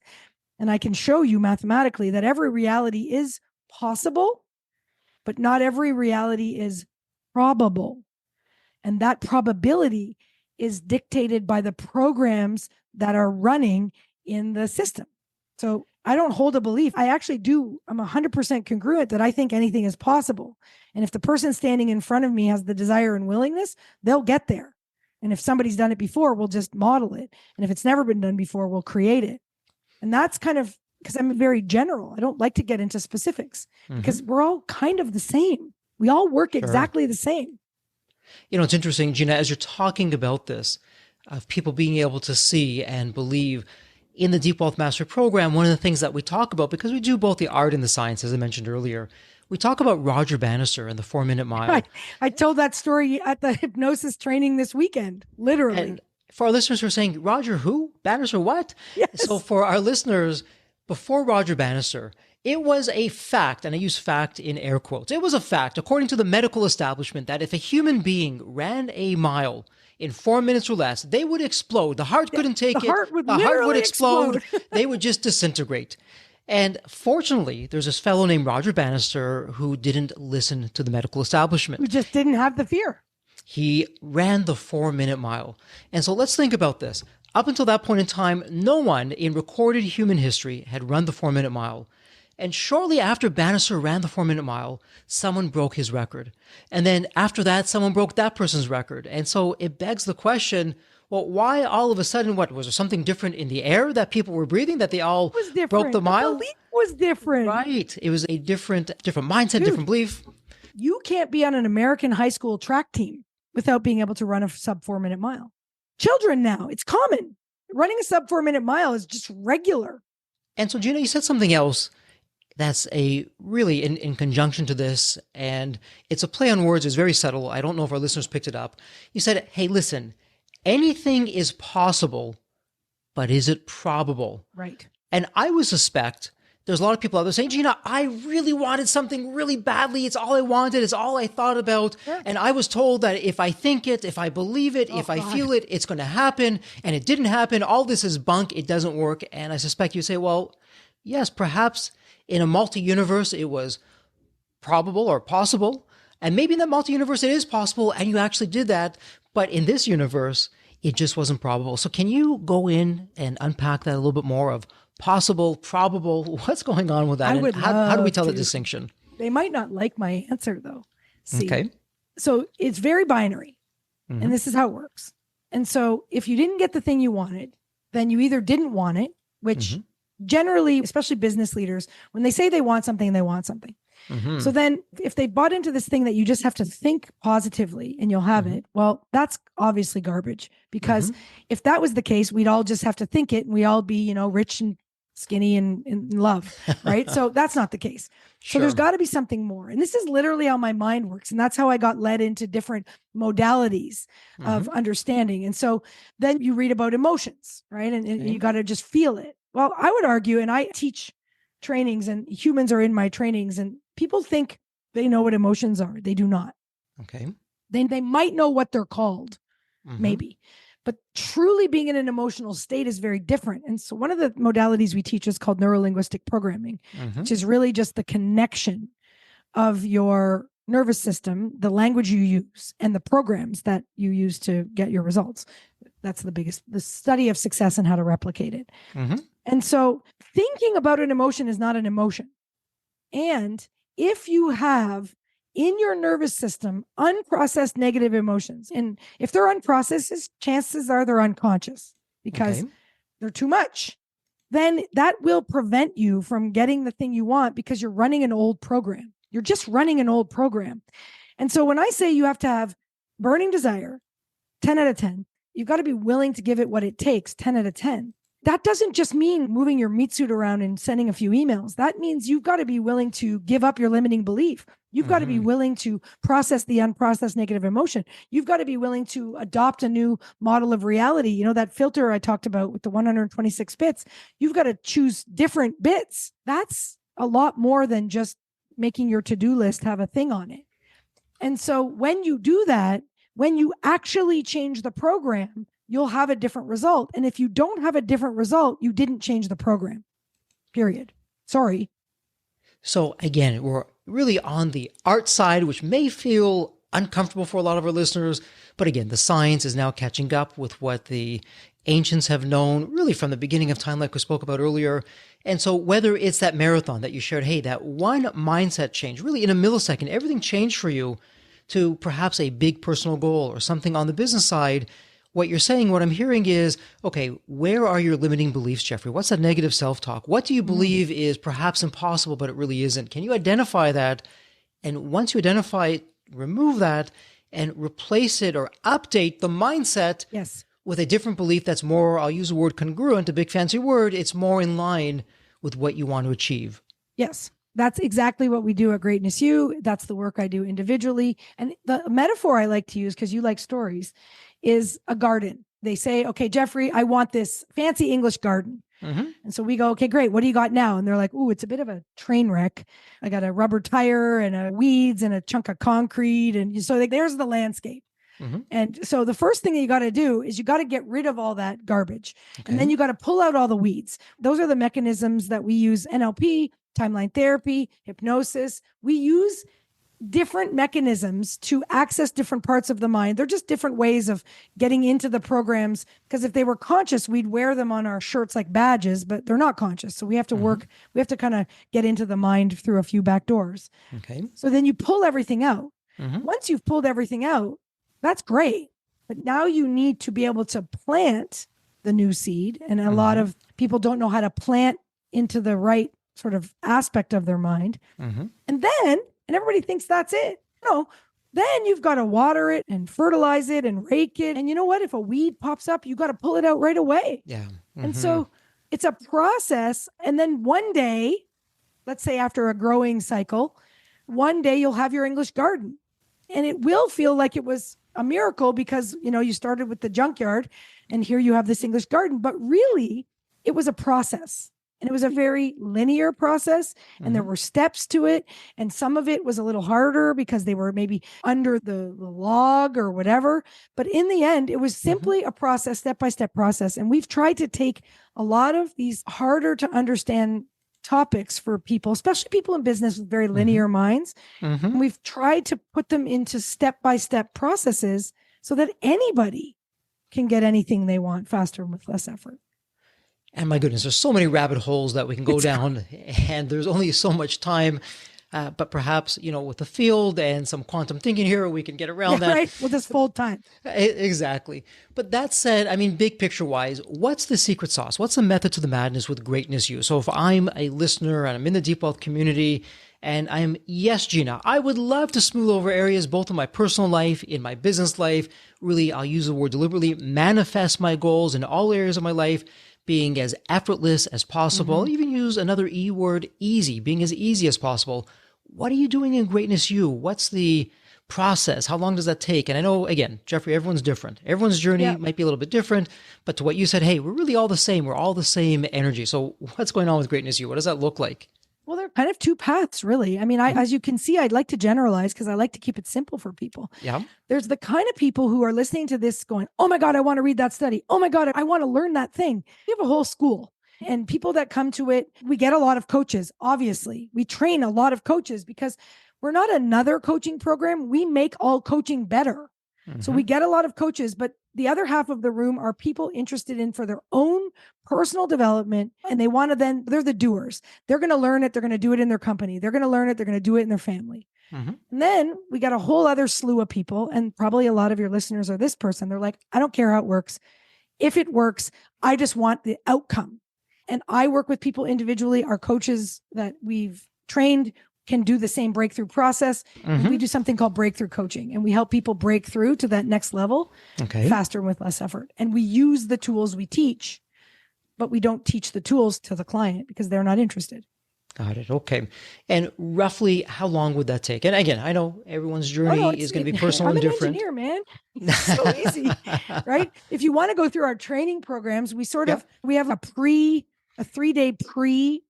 and I can show you mathematically that every reality is possible, but not every reality is probable. And that probability is dictated by the programs that are running in the system. So I don't hold a belief. I actually do. I'm 100% congruent that I think anything is possible. And if the person standing in front of me has the desire and willingness, they'll get there. And if somebody's done it before, we'll just model it. And if it's never been done before, we'll create it. And that's kind of because I'm very general. I don't like to get into specifics Mm-hmm. because we're all kind of the same. We all work Sure. exactly the same. You know, it's interesting, Gina, as you're talking about this, of people being able to see and believe in the Deep Wealth Master Program, one of the things that we talk about, because we do both the art and the science, as I mentioned earlier, we talk about Roger Bannister and the 4 Minute I, Mile. I told that story at the hypnosis training this weekend, literally. And for our listeners who are saying, Roger who? Bannister what? So Yes. for our listeners, Before Roger Bannister, it was a fact, and I use fact in air quotes. It was a fact, according to the medical establishment, that if a human being ran a mile in 4 minutes or less, they would explode. The heart couldn't The take it. heart would The heart would literally explode. explode. They would just disintegrate. And fortunately, there's this fellow named Roger Bannister who didn't listen to the medical establishment. We just didn't have the fear. He ran the 4 minute mile. And so let's think about this. Up until that point in time, no one in recorded human history had run the 4 minute mile. And shortly after Bannister ran the 4 minute mile, someone broke his record. And then after that, someone broke that person's record. And so it begs the question, well, why all of a sudden, what, was there something different in the air that people were breathing that they all broke the mile? The belief was different. Right. It was a different mindset, different belief. You can't be on an American high school track team without being able to run a sub 4 minute mile. Children now, it's common. Running a sub 4 minute mile is just regular. And so, Gina, you said something else that's a really in conjunction to this, and it's a play on words. It's very subtle. I don't know if our listeners picked it up. You said, hey, listen, anything is possible, but is it probable? Right. And I would suspect there's a lot of people out there saying, Gina, I really wanted something really badly. It's all I wanted. It's all I thought about. Yeah. And I was told that if I think it, if I believe it, if I feel it, it's going to happen. And it didn't happen. All this is bunk. It doesn't work. And I suspect you say, well, yes, perhaps in a multi-universe, it was probable or possible. And maybe in that multi-universe, it is possible. And you actually did that. But in this universe, it just wasn't probable. So can you go in and unpack that a little bit more of possible, probable, what's going on with that? And how do we tell the distinction? They might not like my answer though. See, okay. So it's very binary, and this is how it works. And so if you didn't get the thing you wanted, then you either didn't want it, which generally, especially business leaders, when they say they want something, they want something. So then if they bought into this thing that you just have to think positively and you'll have it, well, that's obviously garbage, because if that was the case, we'd all just have to think it and we all be, rich and skinny and in love, right? So that's not the case. So there's got to be something more. And this is literally how my mind works. And that's how I got led into different modalities of understanding. And so then you read about emotions, right? And you got to just feel it. Well, I would argue, and I teach trainings and humans are in my trainings, and people think they know what emotions are. They do not. Okay. They might know what they're called, maybe. But truly being in an emotional state is very different. And so one of the modalities we teach is called neurolinguistic programming, which is really just the connection of your nervous system, the language you use, and the programs that you use to get your results. That's the study of success and how to replicate it. And so thinking about an emotion is not an emotion. And if you have in your nervous system unprocessed negative emotions, and if they're unprocessed, chances are they're unconscious because they're too much, then that will prevent you from getting the thing you want because you're running an old program. You're just running an old program. And so when I say you have to have burning desire, 10 out of 10, you've got to be willing to give it what it takes, 10 out of 10. That doesn't just mean moving your meat suit around and sending a few emails. That means you've got to be willing to give up your limiting belief. You've got to be willing to process the unprocessed negative emotion. You've got to be willing to adopt a new model of reality. That filter I talked about with the 126 bits, you've got to choose different bits. That's a lot more than just making your to-do list have a thing on it. And so when you do that, when you actually change the program, you'll have a different result. And if you don't have a different result, you didn't change the program, period. Sorry. So again, we're really on the art side, which may feel uncomfortable for a lot of our listeners. But again, the science is now catching up with what the ancients have known really from the beginning of time, like we spoke about earlier. And so whether it's that marathon that you shared, hey, that one mindset change, really in a millisecond, everything changed for you, to perhaps a big personal goal or something on the business side, what you're saying, what I'm hearing is, okay, where are your limiting beliefs, Jeffrey? What's that negative self-talk? What do you believe is perhaps impossible, but it really isn't? Can you identify that? And once you identify it, remove that and replace it or update the mindset with a different belief that's more, I'll use the word congruent, a big fancy word, it's more in line with what you want to achieve. Yes. That's exactly what we do at Greatness U. That's the work I do individually. And the metaphor I like to use, because you like stories, is a garden. They say, okay, Jeffrey, I want this fancy English garden. Mm-hmm. And so we go, okay, great. What do you got now? And they're like, ooh, it's a bit of a train wreck. I got a rubber tire and a weeds and a chunk of concrete. And so like, there's the landscape. Mm-hmm. And so the first thing that you got to do is you got to get rid of all that garbage. Okay. And then you got to pull out all the weeds. Those are the mechanisms that we use: NLP, timeline therapy, hypnosis. We use different mechanisms to access different parts of the mind. They're just different ways of getting into the programs, because if they were conscious, we'd wear them on our shirts like badges, but they're not conscious. So we have to work, we have to kind of get into the mind through a few back doors. Okay. So then you pull everything out. Mm-hmm. Once you've pulled everything out, that's great. But now you need to be able to plant the new seed. And a lot of people don't know how to plant into the right sort of aspect of their mind. And then, and everybody thinks that's it. No, then you've got to water it and fertilize it and rake it. And you know what? If a weed pops up, you got to pull it out right away. Yeah. And so it's a process. And then one day, let's say after a growing cycle, one day you'll have your English garden. And it will feel like it was a miracle because, you know, you started with the junkyard and here you have this English garden. But really, it was a process. And it was a very linear process, and there were steps to it. And some of it was a little harder because they were maybe under the log or whatever. But in the end, it was simply a process, step-by-step process. And we've tried to take a lot of these harder to understand topics for people, especially people in business with very linear minds. And we've tried to put them into step-by-step processes so that anybody can get anything they want faster and with less effort. And my goodness, there's so many rabbit holes that we can go down, and there's only so much time. But perhaps, you know, with the field and some quantum thinking here, we can get around that. Right, with this full time. Exactly. But that said, I mean, big picture wise, what's the secret sauce? What's the method to the madness with Greatness You? So if I'm a listener and I'm in the Deep Wealth community and I'm, yes, Gina, I would love to smooth over areas both in my personal life, in my business life. Really, I'll use the word deliberately, manifest my goals in all areas of my life, being as effortless as possible. Even use another E word, easy, being as easy as possible. What are you doing in Greatness You? What's the process? How long does that take? And I know, again, Jeffrey, everyone's different. Everyone's journey might be a little bit different, but to what you said, hey, we're really all the same. We're all the same energy. So what's going on with Greatness You? What does that look like? Well, they're kind of two paths, really. I mean, as you can see, I'd like to generalize because I like to keep it simple for people. Yeah. There's the kind of people who are listening to this going, oh my God, I want to read that study. Oh my God, I want to learn that thing. We have a whole school. And people that come to it, we get a lot of coaches, obviously. We train a lot of coaches because we're not another coaching program. We make all coaching better. So we get a lot of coaches, but the other half of the room are people interested in for their own personal development. And they want to they're the doers. They're going to learn it. They're going to do it in their company. They're going to learn it. They're going to do it in their family. And then we got a whole other slew of people. And probably a lot of your listeners are this person. They're like, I don't care how it works. If it works, I just want the outcome. And I work with people individually. Our coaches that we've trained can do the same breakthrough process. And we do something called breakthrough coaching, and we help people break through to that next level faster and with less effort. And we use the tools we teach, but we don't teach the tools to the client because they're not interested. Got it. Okay. And roughly how long would that take? And again, I know everyone's journey is going to be personal and different. I'm an engineer, man. It's so easy, right? If you want to go through our training programs, we have a 3-day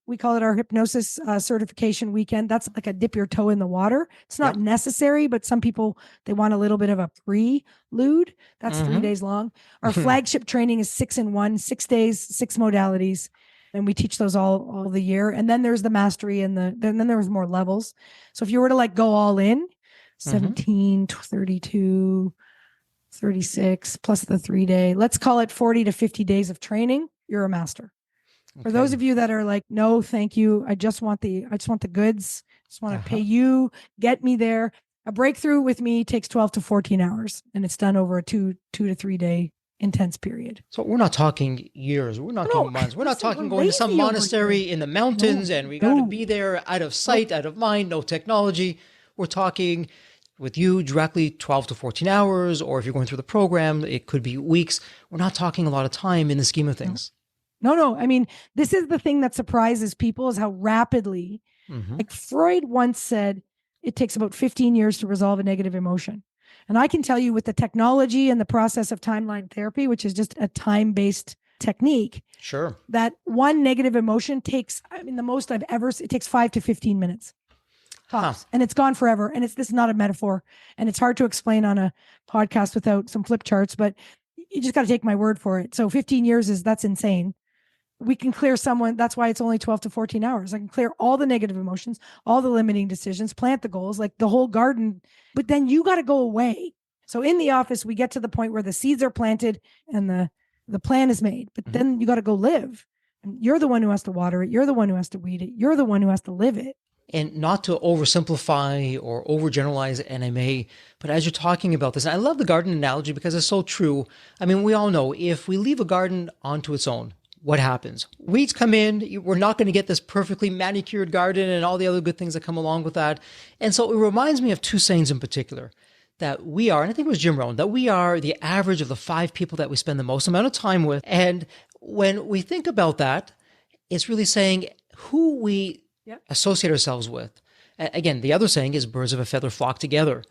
we call it our hypnosis certification weekend. That's like a dip your toe in the water. It's not necessary, but some people, they want a little bit of a prelude. That's 3 days long. Our flagship training is 6-in-1, 6 days, 6 modalities. And we teach those all the year. And then there's the mastery and then there's more levels. So if you were to like go all in, 17, 32, 36, plus the 3-day, let's call it 40 to 50 days of training, you're a master. For those of you that are like, no, thank you. I just want the goods. Just want to pay you, get me there. A breakthrough with me takes 12 to 14 hours, and it's done over a 2 to 3 day intense period. So we're not talking years. We're not talking months. We're not talking going to some monastery in the mountains and we got to be there out of sight, out of mind, no technology. We're talking with you directly 12 to 14 hours, or if you're going through the program, it could be weeks. We're not talking a lot of time in the scheme of things. No. I mean, this is the thing that surprises people is how rapidly, like Freud once said, it takes about 15 years to resolve a negative emotion. And I can tell you with the technology and the process of timeline therapy, which is just a time-based technique. Sure. That one negative emotion takes, the most I've ever, it takes 5 to 15 minutes. Tops. And it's gone forever. And this is not a metaphor. And it's hard to explain on a podcast without some flip charts, but you just got to take my word for it. So 15 years that's insane. We can clear someone. That's why it's only 12 to 14 hours. I can clear all the negative emotions, all the limiting decisions, plant the goals, like the whole garden. But then you got to go away. So in the office, we get to the point where the seeds are planted and the plan is made. But then you got to go live. And you're the one who has to water it. You're the one who has to weed it. You're the one who has to live it. And not to oversimplify or overgeneralize NMA, but as you're talking about this, and I love the garden analogy because it's so true. I mean, we all know if we leave a garden onto its own, what happens? Weeds come in. We're not going to get this perfectly manicured garden and all the other good things that come along with that. And so it reminds me of two sayings in particular that we are, and I think it was Jim Rohn, that we are the average of the 5 people that we spend the most amount of time with. And when we think about that, it's really saying who we associate ourselves with. Again, the other saying is birds of a feather flock together.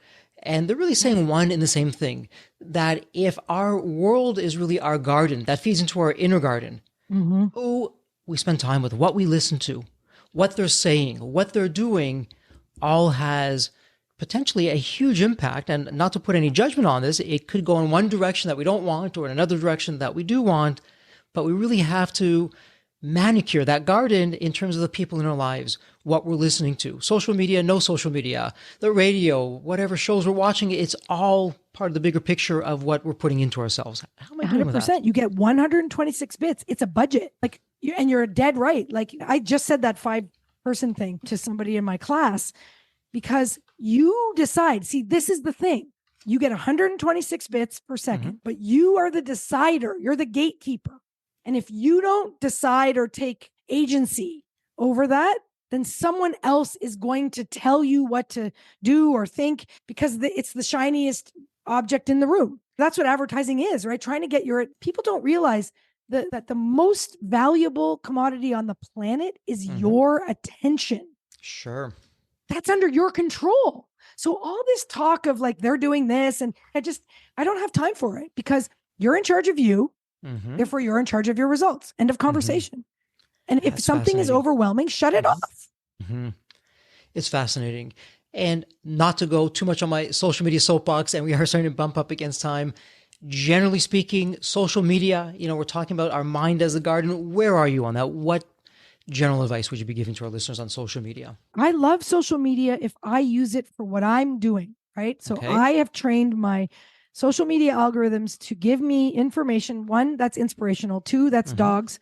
And they're really saying one and the same thing, that if our world is really our garden, that feeds into our inner garden, who we spend time with, what we listen to, what they're saying, what they're doing, all has potentially a huge impact. And not to put any judgment on this, it could go in one direction that we don't want or in another direction that we do want, but we really have to manicure that garden in terms of the people in our lives, what we're listening to, social media, no social media, the radio, whatever shows we're watching, it's all part of the bigger picture of what we're putting into ourselves. How am I doing 100%. With that? You get 126 bits. It's a budget. And you're dead right. Like I just said that 5-person thing to somebody in my class because you decide, see, this is the thing. You get 126 bits per second, but you are the decider. You're the gatekeeper. And if you don't decide or take agency over that, then someone else is going to tell you what to do or think because it's the shiniest object in the room. That's what advertising is, right? Trying to get people don't realize that the most valuable commodity on the planet is your attention. Sure. That's under your control. So all this talk of like, they're doing this and I don't have time for it because you're in charge of you. Therefore, you're in charge of your results. End of conversation. And if something is overwhelming, shut it off. It's fascinating. And not to go too much on my social media soapbox, and we are starting to bump up against time. Generally speaking, social media, we're talking about our mind as a garden. Where are you on that? What general advice would you be giving to our listeners on social media? I love social media if I use it for what I'm doing, right? So I have trained my social media algorithms to give me information. 1, that's inspirational. 2, that's dogs,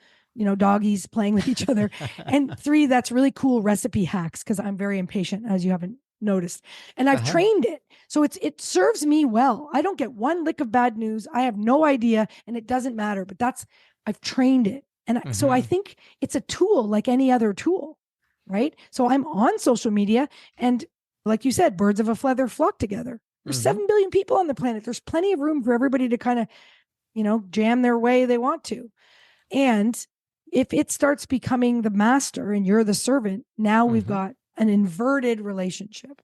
doggies playing with each other. And 3, that's really cool recipe hacks because I'm very impatient, as you haven't noticed. And I've trained it. So it serves me well. I don't get one lick of bad news. I have no idea and it doesn't matter, but I've trained it. And so I think it's a tool like any other tool, right? So I'm on social media and like you said, birds of a feather flock together. There's 7 billion people on the planet. There's plenty of room for everybody to kind of, jam their way they want to. And if it starts becoming the master and you're the servant, now we've got an inverted relationship.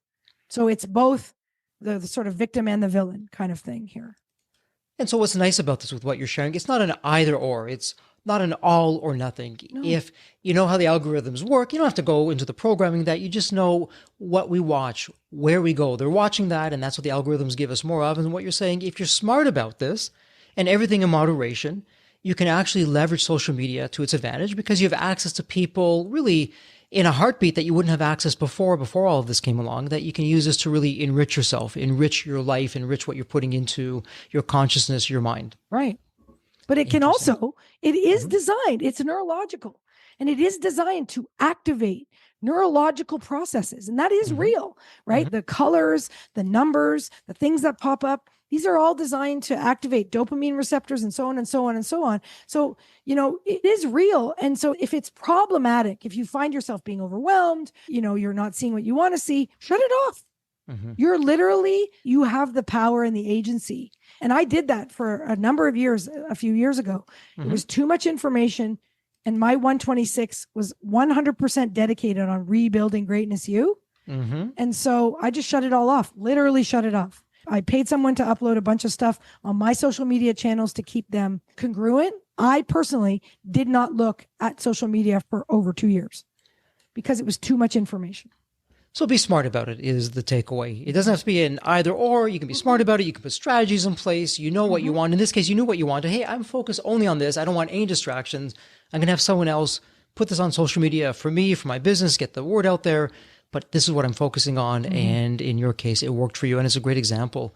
So it's both the sort of victim and the villain kind of thing here. And so what's nice about this with what you're sharing, it's not an either or, it's not an all or nothing. No. If you know how the algorithms work, you don't have to go into the programming that. You just know what we watch, where we go. They're watching that, and that's what the algorithms give us more of. And what you're saying, if you're smart about this and everything in moderation, you can actually leverage social media to its advantage because you have access to people really in a heartbeat that you wouldn't have access before all of this came along, that you can use this to really enrich yourself, enrich your life, enrich what you're putting into your consciousness, your mind. Right. But it can also, it is designed, it's neurological, and it is designed to activate neurological processes. And that is real, right? The colors, the numbers, the things that pop up, these are all designed to activate dopamine receptors and so on and so on and so on. So, it is real. And so if it's problematic, if you find yourself being overwhelmed, you're not seeing what you want to see, shut it off. You have the power and the agency. And I did that for a number of years, a few years ago. It was too much information. And my 126 was 100% dedicated on rebuilding greatness you. And so I just shut it all off, literally shut it off. I paid someone to upload a bunch of stuff on my social media channels to keep them congruent. I personally did not look at social media for over 2 years because it was too much information. So be smart about it is the takeaway. It doesn't have to be an either or. You can be smart about it. You can put strategies in place. You know what you want. In this case, you knew what you wanted. Hey, I'm focused only on this. I don't want any distractions. I'm going to have someone else put this on social media for me, for my business, get the word out there. But this is what I'm focusing on. And in your case, it worked for you. And it's a great example.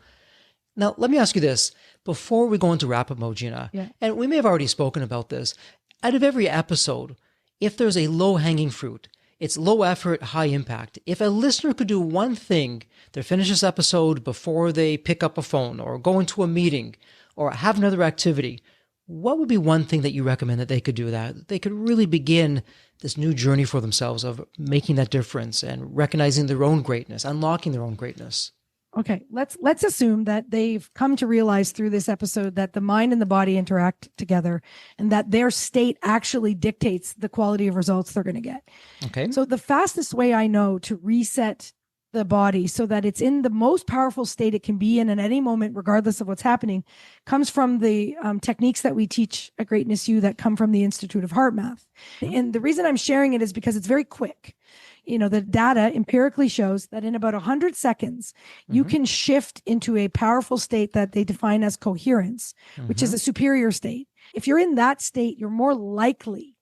Now, let me ask you this before we go into wrap-up mode, Gina, and we may have already spoken about this. Out of every episode, if there's a low-hanging fruit, it's low effort, high impact. If a listener could do one thing to finish this episode before they pick up a phone or go into a meeting or have another activity, what would be one thing that you recommend that they could do that they could really begin this new journey for themselves of making that difference and recognizing their own greatness, unlocking their own greatness? Okay, let's assume that they've come to realize through this episode that the mind and the body interact together and that their state actually dictates the quality of results they're going to get. Okay. So the fastest way I know to reset the body so that it's in the most powerful state it can be in at any moment, regardless of what's happening, comes from the techniques that we teach at Greatness U that come from the Institute of Heart Math. And the reason I'm sharing it is because it's very quick. You know, the data empirically shows that in about 100 seconds, you can shift into a powerful state that they define as coherence, which is a superior state. If you're in that state, you're more likely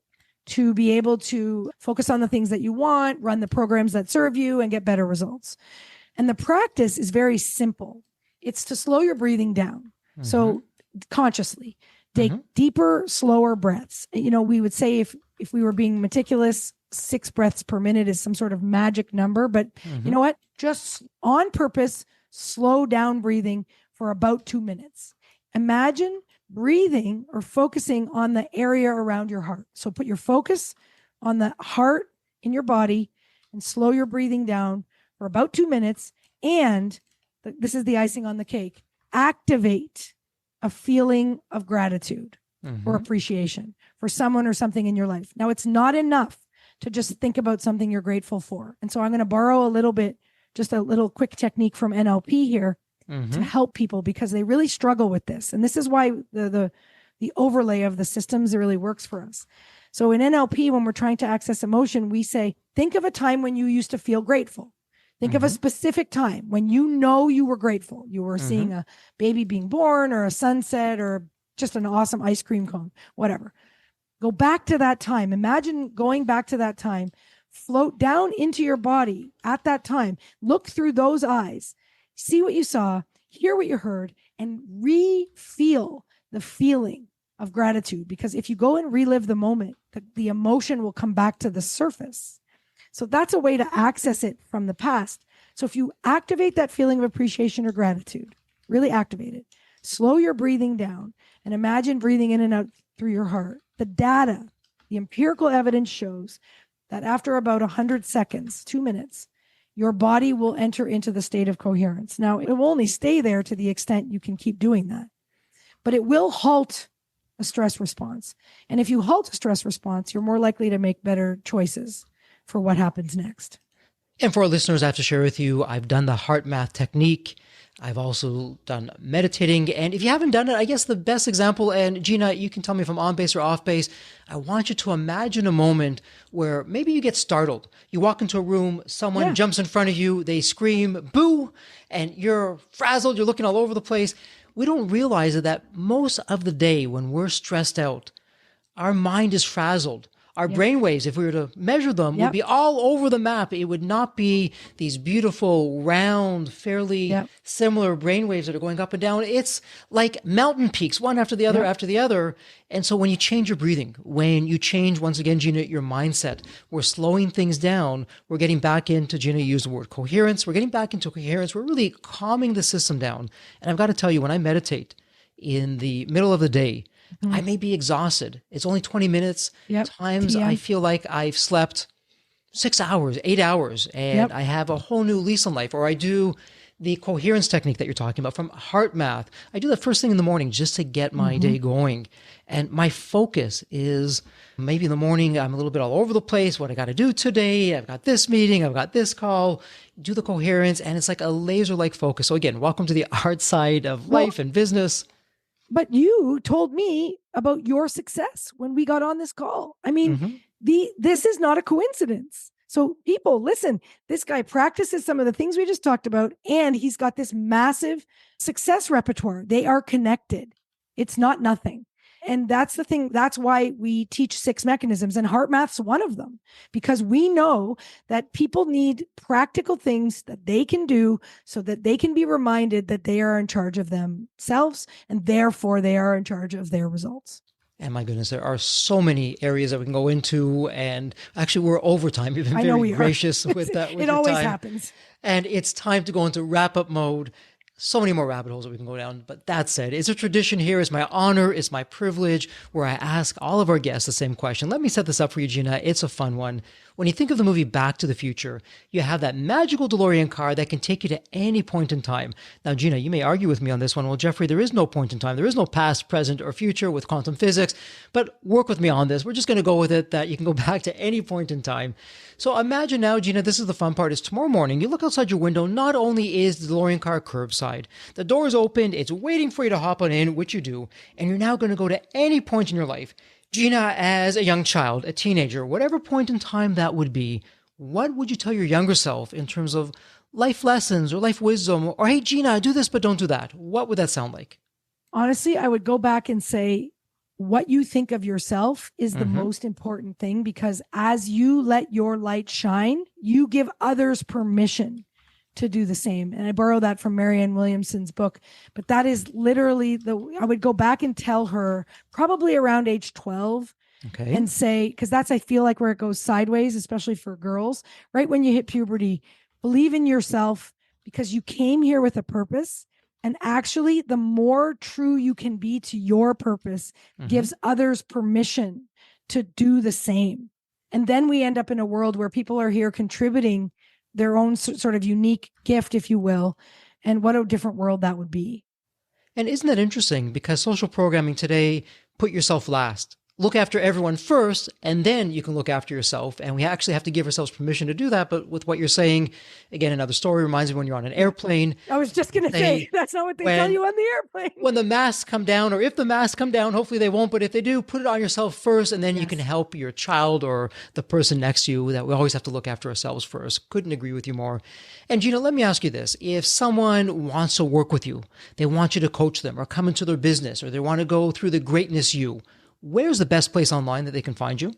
to be able to focus on the things that you want, run the programs that serve you, and get better results. And the practice is very simple. It's to slow your breathing down. So consciously take deeper, slower breaths. You know, we would say if we were being meticulous, 6 breaths per minute is some sort of magic number, but you know what? Just on purpose, slow down breathing for about 2 minutes. Imagine breathing or focusing on the area around your heart. So put your focus on the heart in your body and slow your breathing down for about 2 minutes. And this is the icing on the cake. Activate a feeling of gratitude or appreciation for someone or something in your life. Now, it's not enough to just think about something you're grateful for. And so I'm going to borrow a little bit, just a little quick technique from NLP here to help people because they really struggle with this. And this is why the overlay of the systems really works for us. So in NLP, when we're trying to access emotion, we say, think of a time when you used to feel grateful. Think of a specific time when you know you were grateful. You were seeing a baby being born or a sunset or just an awesome ice cream cone, whatever. Go back to that time. Imagine going back to that time. Float down into your body at that time. Look through those eyes. See what you saw, hear what you heard, and re-feel the feeling of gratitude. Because if you go and relive the moment, the emotion will come back to the surface. So that's a way to access it from the past. So if you activate that feeling of appreciation or gratitude, really activate it, slow your breathing down, and imagine breathing in and out through your heart. The data, the empirical evidence shows that after about 100 seconds, 2 minutes, your body will enter into the state of coherence. Now, it will only stay there to the extent you can keep doing that, but it will halt a stress response. And if you halt a stress response, you're more likely to make better choices for what happens next. And for our listeners, I have to share with you, I've done the heart math technique. I've also done meditating. And if you haven't done it, I guess the best example, and Gina, you can tell me if I'm on base or off base, I want you to imagine a moment where maybe you get startled. You walk into a room, someone jumps in front of you, they scream, boo, and you're frazzled, you're looking all over the place. We don't realize that most of the day when we're stressed out, our mind is frazzled. Our brainwaves, if we were to measure them, would be all over the map. It would not be these beautiful, round, fairly similar brainwaves that are going up and down. It's like mountain peaks, one after the other after the other. And so when you change your breathing, when you change, once again, Gina, your mindset, we're slowing things down. We're getting back into, Gina used the word coherence. We're getting back into coherence. We're really calming the system down. And I've got to tell you, when I meditate in the middle of the day, I may be exhausted. It's only 20 minutes. Times I feel like I've slept 6 hours, 8 hours, and I have a whole new lease on life. Or I do the coherence technique that you're talking about from heart math. I do that first thing in the morning just to get my day going. And my focus is maybe in the morning, I'm a little bit all over the place. What I got to do today. I've got this meeting. I've got this call. Do the coherence. And it's like a laser-like focus. So again, welcome to the art side of life and business. But you told me about your success when we got on this call. I mean, Mhm. this is not a coincidence. So people, listen, this guy practices some of the things we just talked about, and he's got this massive success repertoire. They are connected. It's not nothing. And that's the thing. That's why we teach 6 mechanisms, and heart math's one of them, because we know that people need practical things that they can do so that they can be reminded that they are in charge of themselves, and therefore they are in charge of their results. And my goodness, there are so many areas that we can go into. And actually, we're over time. You've been I know very we are. gracious with that. With It your always time. happens. And it's time to go into wrap up mode. So many more rabbit holes that we can go down. But that said, it's a tradition here. It's my honor. It's my privilege where I ask all of our guests the same question. Let me set this up for you, Gina. It's a fun one. When you think of the movie Back to the Future, you have that magical DeLorean car that can take you to any point in time. Now, Gina, you may argue with me on this one. Well, Jeffrey, there is no point in time. There is no past, present, or future with quantum physics. But work with me on this. We're just going to go with it that you can go back to any point in time. So imagine now, Gina, this is the fun part, is tomorrow morning, you look outside your window, not only is the DeLorean car curbside, the door is opened, it's waiting for you to hop on in, which you do, and you're now going to go to any point in your life. Gina, as a young child, a teenager, whatever point in time that would be, what would you tell your younger self in terms of life lessons or life wisdom? Or, hey, Gina, do this, but don't do that. What would that sound like? Honestly, I would go back and say, what you think of yourself is the most important thing, because as you let your light shine, you give others permission to do the same. And I borrow that from Marianne Williamson's book, but that is literally I would go back and tell her probably around age 12 Okay. and say, because that's, I feel like, where it goes sideways, especially for girls, right when you hit puberty, believe in yourself because you came here with a purpose. And actually, the more true you can be to your purpose gives others permission to do the same. And then we end up in a world where people are here contributing their own sort of unique gift, if you will. And what a different world that would be. And isn't that interesting? Because social programming today, put yourself last. Look after everyone first, and then you can look after yourself. And we actually have to give ourselves permission to do that. But with what you're saying, again, another story reminds me when you're on an airplane. I was just going to say, that's not what they tell you on the airplane. When the masks come down, or if the masks come down, hopefully they won't, but if they do, put it on yourself first, and then you can help your child or the person next to you. That we always have to look after ourselves first. Couldn't agree with you more. And Gina, let me ask you this. If someone wants to work with you, they want you to coach them or come into their business, or they want to go through the greatness you, where's the best place online that they can find you?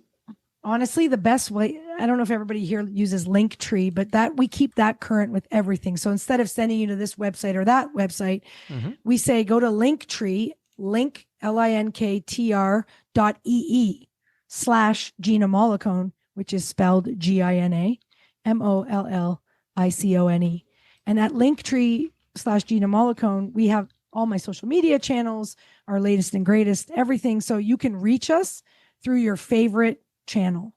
Honestly, the best way, I don't know if everybody here uses Linktree, but that we keep that current with everything. So instead of sending you to this website or that website, we say go to Linktree, linktr.ee/Gina Mollicone, which is spelled GinaMollicone. And at Linktree/Gina Mollicone, we have all my social media channels, our latest and greatest, everything. So you can reach us through your favorite channel.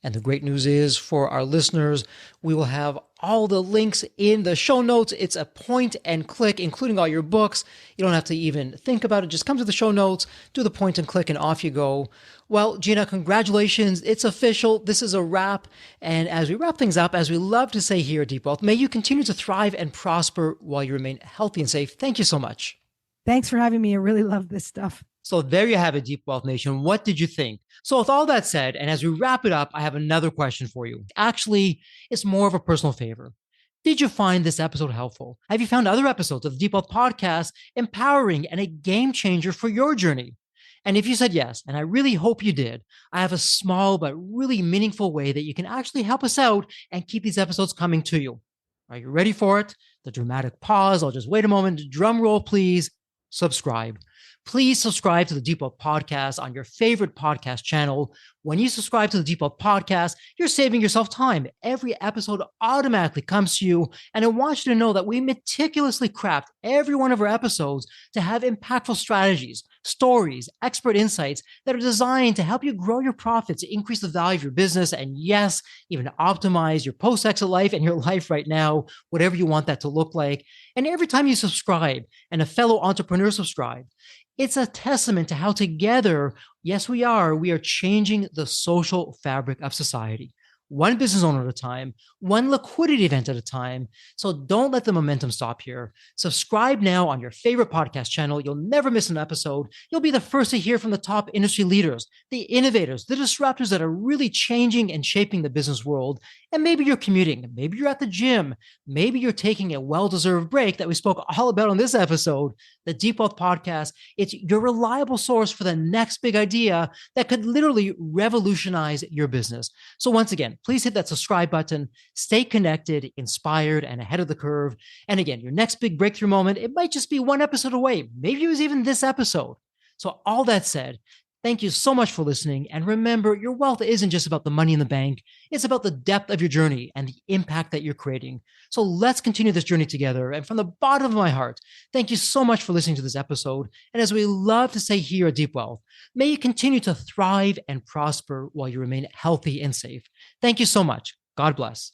And the great news is for our listeners, we will have all the links in the show notes. It's a point and click, including all your books. You don't have to even think about it. Just come to the show notes, do the point and click, and off you go. Well, Gina, congratulations. It's official. This is a wrap. And as we wrap things up, as we love to say here at Deep Wealth, may you continue to thrive and prosper while you remain healthy and safe. Thank you so much. Thanks for having me. I really love this stuff. So there you have it, Deep Wealth Nation. What did you think? So with all that said, and as we wrap it up, I have another question for you. Actually, it's more of a personal favor. Did you find this episode helpful? Have you found other episodes of the Deep Wealth Podcast empowering and a game changer for your journey? And if you said yes, and I really hope you did, I have a small but really meaningful way that you can actually help us out and keep these episodes coming to you. Are you ready for it? The dramatic pause. I'll just wait a moment. Drum roll, please. Subscribe. Please subscribe to the Deep Wealth Podcast on your favorite podcast channel. When you subscribe to the Deep Wealth Podcast, you're saving yourself time. Every episode automatically comes to you. And I want you to know that we meticulously craft every one of our episodes to have impactful strategies, stories, expert insights that are designed to help you grow your profits, increase the value of your business, and yes, even optimize your post-exit life and your life right now, whatever you want that to look like. And every time you subscribe and a fellow entrepreneur subscribe, it's a testament to how together, yes, we are changing the social fabric of society. one business owner at a time, one liquidity event at a time. So don't let the momentum stop here. Subscribe now on your favorite podcast channel. You'll never miss an episode. You'll be the first to hear from the top industry leaders, the innovators, the disruptors that are really changing and shaping the business world. And maybe you're commuting, maybe you're at the gym, maybe you're taking a well-deserved break that we spoke all about on this episode. The Deep Wealth Podcast, it's your reliable source for the next big idea that could literally revolutionize your business. So once again, please hit that subscribe button, stay connected, inspired, and ahead of the curve. And again, your next big breakthrough moment, it might just be one episode away. Maybe it was even this episode. So all that said, thank you so much for listening. And remember, your wealth isn't just about the money in the bank. It's about the depth of your journey and the impact that you're creating. So let's continue this journey together. And from the bottom of my heart, thank you so much for listening to this episode. And as we love to say here at Deep Wealth, may you continue to thrive and prosper while you remain healthy and safe. Thank you so much. God bless.